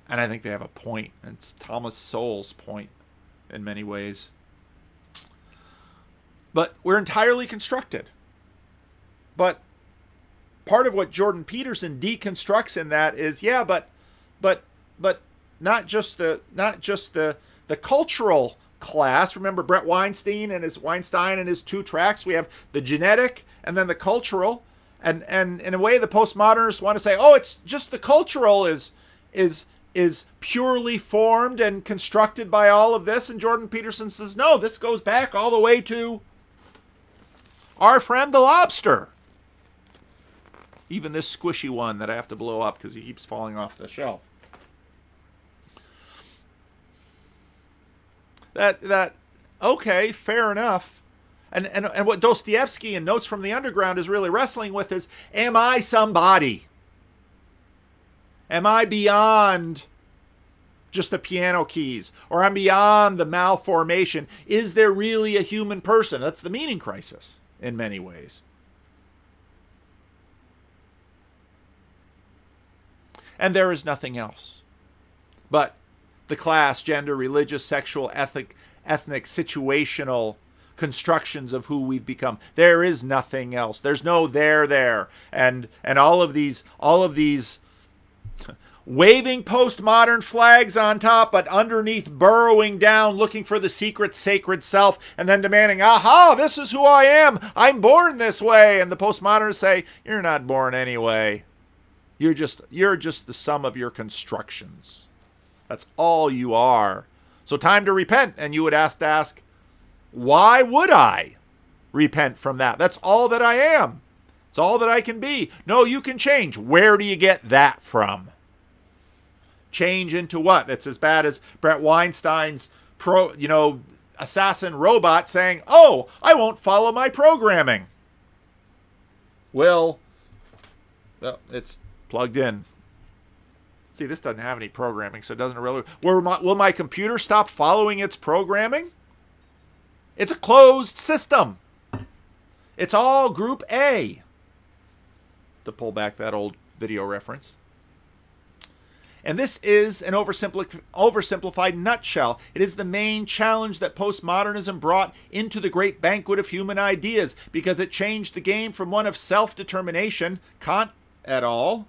And I think they have a point. And it's Thomas Sowell's point in many ways. But we're entirely constructed. But part of what Jordan Peterson deconstructs in that is, but not just the cultural class. Remember Brett Weinstein and his two tracks. We have the genetic and then the cultural. And in a way, the postmodernists want to say, oh, it's just the cultural is purely formed and constructed by all of this. And Jordan Peterson says, no, this goes back all the way to our friend the lobster. Even this squishy one that I have to blow up because he keeps falling off the shelf. That okay, fair enough. And what Dostoevsky in Notes from the Underground is really wrestling with is, am I somebody? Am I beyond just the piano keys? Or I'm beyond the malformation? Is there really a human person? That's the meaning crisis in many ways. And there is nothing else but the class, gender, religious, sexual, ethnic, situational constructions of who we've become. There is nothing else. There's no there. And all of these waving postmodern flags on top, but underneath burrowing down, looking for the secret sacred self, and then demanding, aha, this is who I am. I'm born this way. And the postmodernists say, you're not born anyway. You're just the sum of your constructions. That's all you are. So time to repent. And you would ask, why would I repent from that? That's all that I am. It's all that I can be. No, you can change. Where do you get that from? Change into what? That's as bad as Brett Weinstein's assassin robot saying, oh, I won't follow my programming. Well, it's plugged in. See, this doesn't have any programming, so it doesn't really... Will my computer stop following its programming? It's a closed system. It's all group A. To pull back that old video reference. And this is an oversimplified nutshell. It is the main challenge that postmodernism brought into the great banquet of human ideas, because it changed the game from one of self-determination, Kant et al.,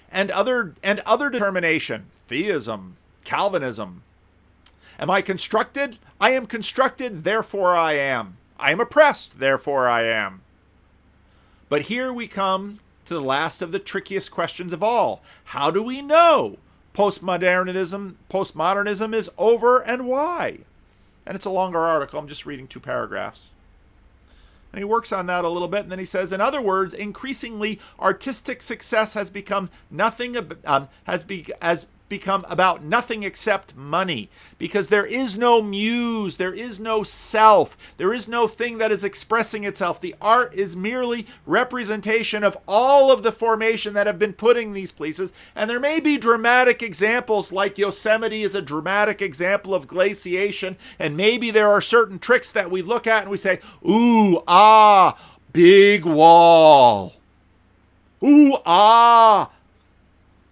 and other determination, theism, Calvinism. Am I constructed? I am constructed, therefore I am. I am oppressed, therefore I am. But here we come to the last of the trickiest questions of all. How do we know postmodernism is over, and why? And it's a longer article. I'm just reading 2 paragraphs. And he works on that a little bit, and then he says, in other words, increasingly artistic success has become become about nothing except money, because there is no muse, there is no self, there is no thing that is expressing itself. The art is merely representation of all of the formation that have been put in these places, and there may be dramatic examples, like Yosemite is a dramatic example of glaciation, and maybe there are certain tricks that we look at and we say, ooh, ah, big wall. Ooh, ah,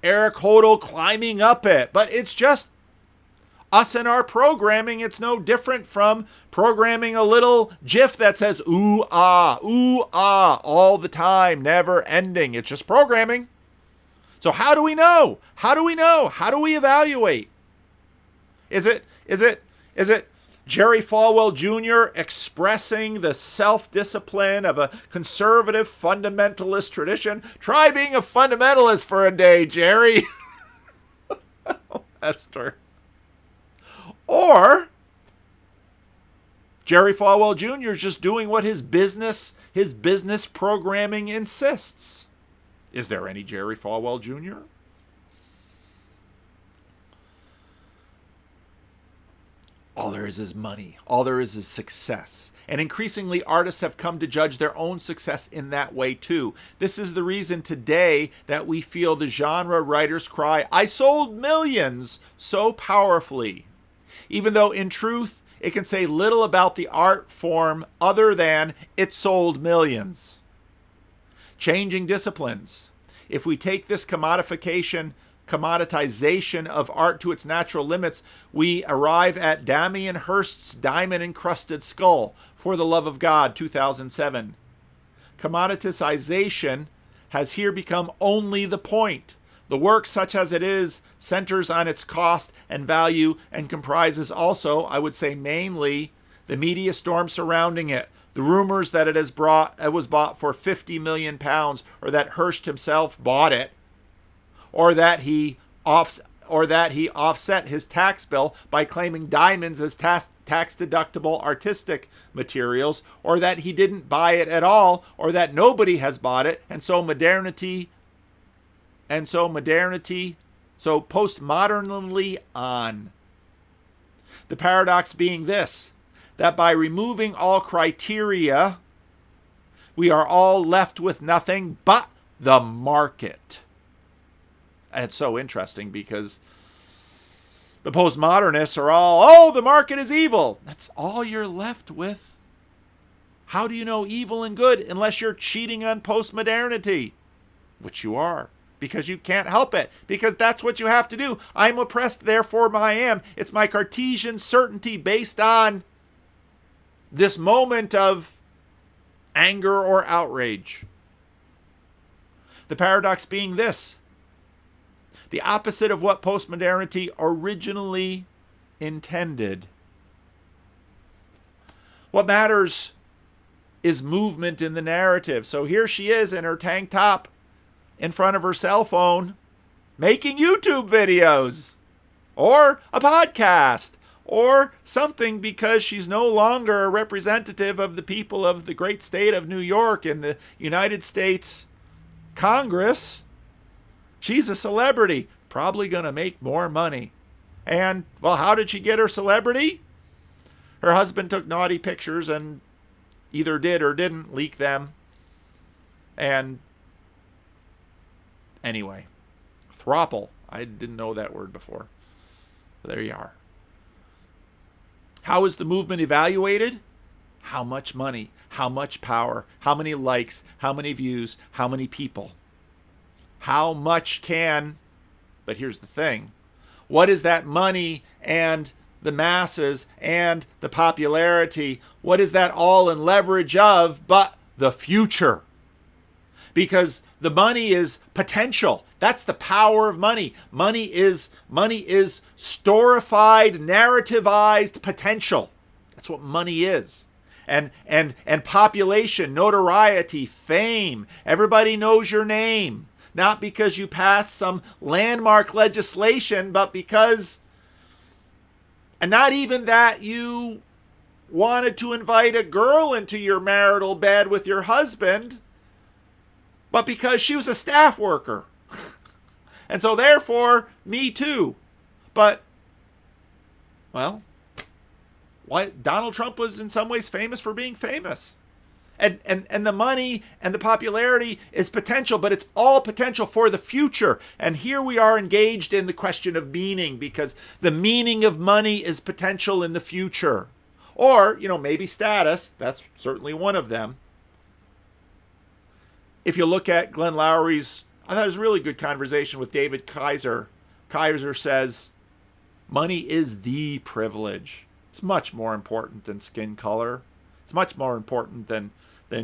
Eric Hodel climbing up it, but it's just us and our programming. It's no different from programming a little GIF that says ooh ah all the time, never ending. It's just programming. So how do we know? How do we know? How do we evaluate? Is it Jerry Falwell Jr. expressing the self-discipline of a conservative fundamentalist tradition? Try being a fundamentalist for a day, Jerry. Esther. Or Jerry Falwell Jr. is just doing what his business programming insists. Is there any Jerry Falwell Jr.? All there is money. All there is success. And increasingly, artists have come to judge their own success in that way too. This is the reason today that we feel the genre writers cry, "I sold millions," so powerfully. Even though in truth, it can say little about the art form other than it sold millions. Changing disciplines. If we take this commoditization of art to its natural limits, we arrive at Damien Hirst's diamond-encrusted skull, For the Love of God, 2007. Commoditization has here become only the point. The work, such as it is, centers on its cost and value and comprises also, I would say mainly, the media storm surrounding it. The rumors that it was bought for £50 million, or that Hirst himself bought it, or that he offset his tax bill by claiming diamonds as tax-deductible artistic materials, or that he didn't buy it at all, or that nobody has bought it, and so postmodernly on. The paradox being this, that by removing all criteria, we are all left with nothing but the market. And it's so interesting because the postmodernists are all, the market is evil. That's all you're left with. How do you know evil and good unless you're cheating on postmodernity? Which you are, because you can't help it, because that's what you have to do. I'm oppressed, therefore I am. It's my Cartesian certainty based on this moment of anger or outrage. The paradox being this, the opposite of what postmodernity originally intended. What matters is movement in the narrative. So here she is in her tank top in front of her cell phone making YouTube videos or a podcast or something, because she's no longer a representative of the people of the great state of New York in the United States Congress. She's a celebrity, probably going to make more money. And, well, how did she get her celebrity? Her husband took naughty pictures and either did or didn't leak them. And anyway, throuple. I didn't know that word before. There you are. How is the movement evaluated? How much money, how much power, how many likes, how many views, how many people. How much can, but here's the thing, what is that money and the masses and the popularity, what is that all in leverage of but the future? Because the money is potential. That's the power of money. Money is storified, narrativized potential. That's what money is. And population, notoriety, fame. Everybody knows your name. Not because you passed some landmark legislation, but because, and not even that you wanted to invite a girl into your marital bed with your husband, but because she was a staff worker. And so therefore, me too. But, well, Donald Trump was in some ways famous for being famous. And the money and the popularity is potential, but it's all potential for the future. And here we are engaged in the question of meaning, because the meaning of money is potential in the future. Or, maybe status. That's certainly one of them. If you look at Glenn Loury's I thought it was a really good conversation with David Kaiser. Kaiser says, money is the privilege. It's much more important than skin color. It's much more important than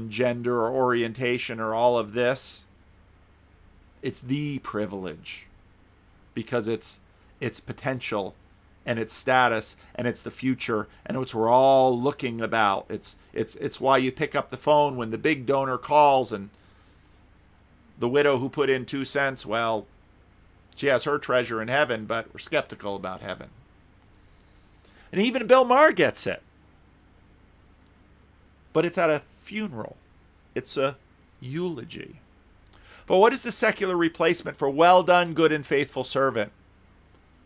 gender or orientation or all of this. It's the privilege because it's potential and its status and it's the future and it's what we're all looking about. It's why you pick up the phone when the big donor calls and the widow who put in 2 cents, well, she has her treasure in heaven, but we're skeptical about heaven. And even Bill Maher gets it. But it's at a funeral. It's a eulogy. But what is the secular replacement for well done, good and faithful servant?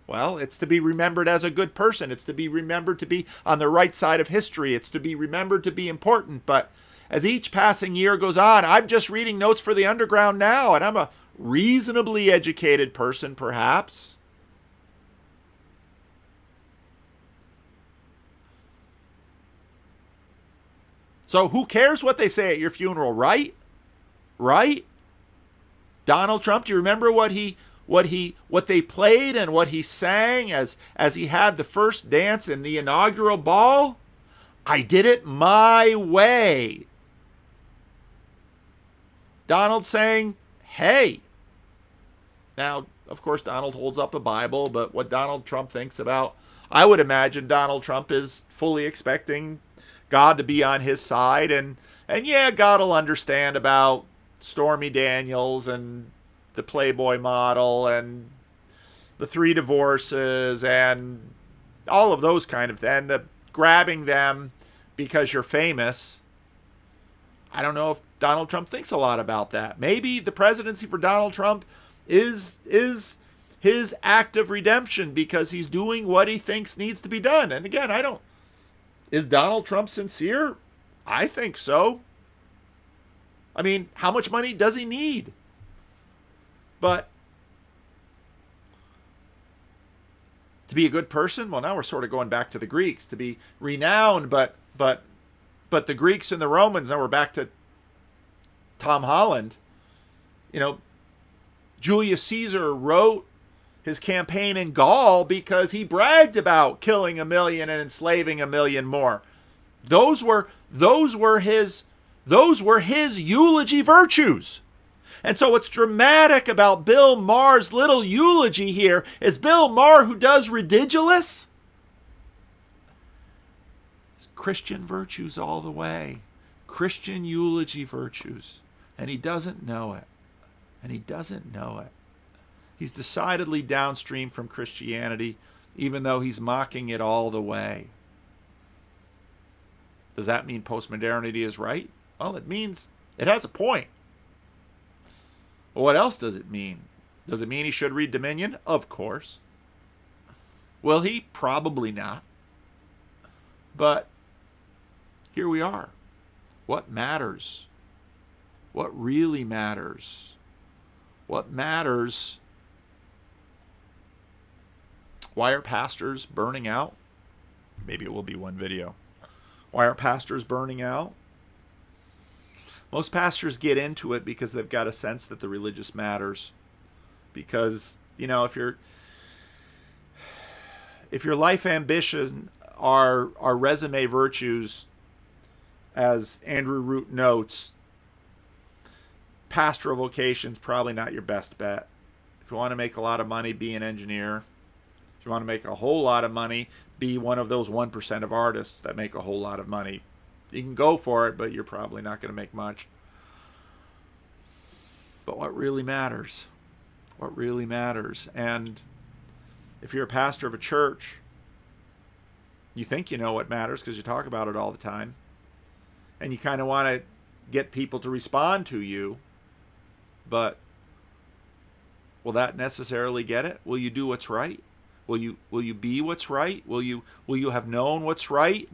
Well, it's to be remembered as a good person. It's to be remembered to be on the right side of history. It's to be remembered to be important. But as each passing year goes on, I'm just reading notes for the underground now, and I'm a reasonably educated person, perhaps. So who cares what they say at your funeral, right? Right? Donald Trump, do you remember what they played and what he sang as he had the first dance in the inaugural ball? I did it my way. Donald saying, hey. Now, of course, Donald holds up a Bible, but what Donald Trump thinks about, I would imagine Donald Trump is fully expecting God to be on his side. And yeah, God will understand about Stormy Daniels and the Playboy model and the 3 divorces and all of those kind of things, and the grabbing them because you're famous. I don't know if Donald Trump thinks a lot about that. Maybe the presidency for Donald Trump is his act of redemption because he's doing what he thinks needs to be done. And again, is Donald Trump sincere? I think so. I mean, how much money does he need? But to be a good person, well, now we're sort of going back to the Greeks. To be renowned, but the Greeks and the Romans, now we're back to Tom Holland. You know, Julius Caesar wrote his campaign in Gaul because he bragged about killing 1 million and enslaving 1 million more. Those were his eulogy virtues. And so what's dramatic about Bill Maher's little eulogy here is Bill Maher, who does ridiculous, Christian virtues all the way. Christian eulogy virtues. And he doesn't know it. And he doesn't know it. He's decidedly downstream from Christianity, even though he's mocking it all the way. Does that mean postmodernity is right? Well, it means it has a point. Well, what else does it mean? Does it mean he should read Dominion? Of course. Will he? Probably not. But here we are. What matters? What really matters? What matters? Why are pastors burning out? Maybe it will be one video. Why are pastors burning out? Most pastors get into it because they've got a sense that the religious matters. Because, you know, if your life ambition are resume virtues, as Andrew Root notes, pastoral vocation's probably not your best bet. If you want to make a lot of money, be an engineer. If you want to make a whole lot of money, be one of those 1% of artists that make a whole lot of money. You can go for it, but you're probably not going to make much. But what really matters? What really matters? And if you're a pastor of a church, you think you know what matters because you talk about it all the time. And you kind of want to get people to respond to you. But will that necessarily get it? Will you do what's right? Will you be what's right? Will you have known what's right?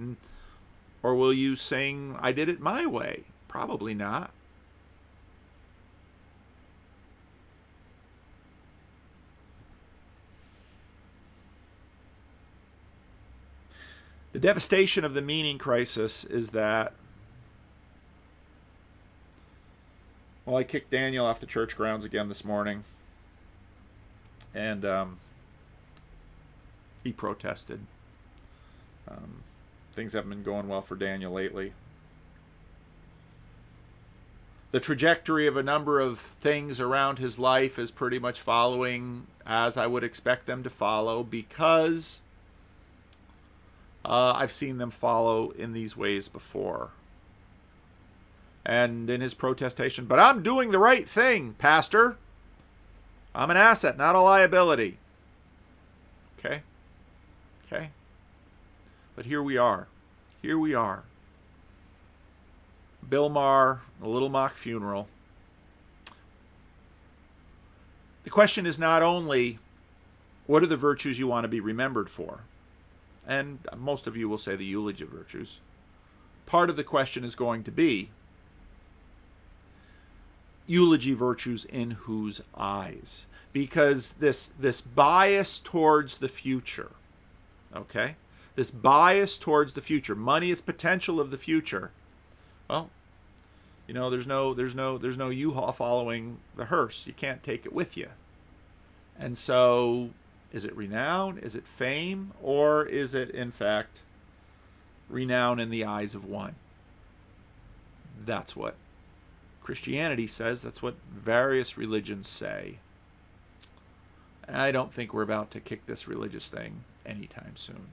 Or will you sing, I did it my way? Probably not. The devastation of the meaning crisis is that Well, I kicked Daniel off the church grounds again this morning, and he protested. Things haven't been going well for Daniel lately. The trajectory of a number of things around his life is pretty much following as I would expect them to follow, because I've seen them follow in these ways before. And in his protestation, but I'm doing the right thing, Pastor. I'm an asset, not a liability. Okay? Okay? But here we are. Here we are. Bill Maher, a little mock funeral. The question is not only, what are the virtues you want to be remembered for? And most of you will say the eulogy virtues. Part of the question is going to be, eulogy virtues in whose eyes? Because this bias towards the future, okay? This bias towards the future, money is potential of the future. Well, you know, there's no U-Haul following the hearse. You can't take it with you. And so, is it renown? Is it fame? Or is it, in fact, renown in the eyes of one? That's what Christianity says. That's what various religions say. And I don't think we're about to kick this religious thing anytime soon.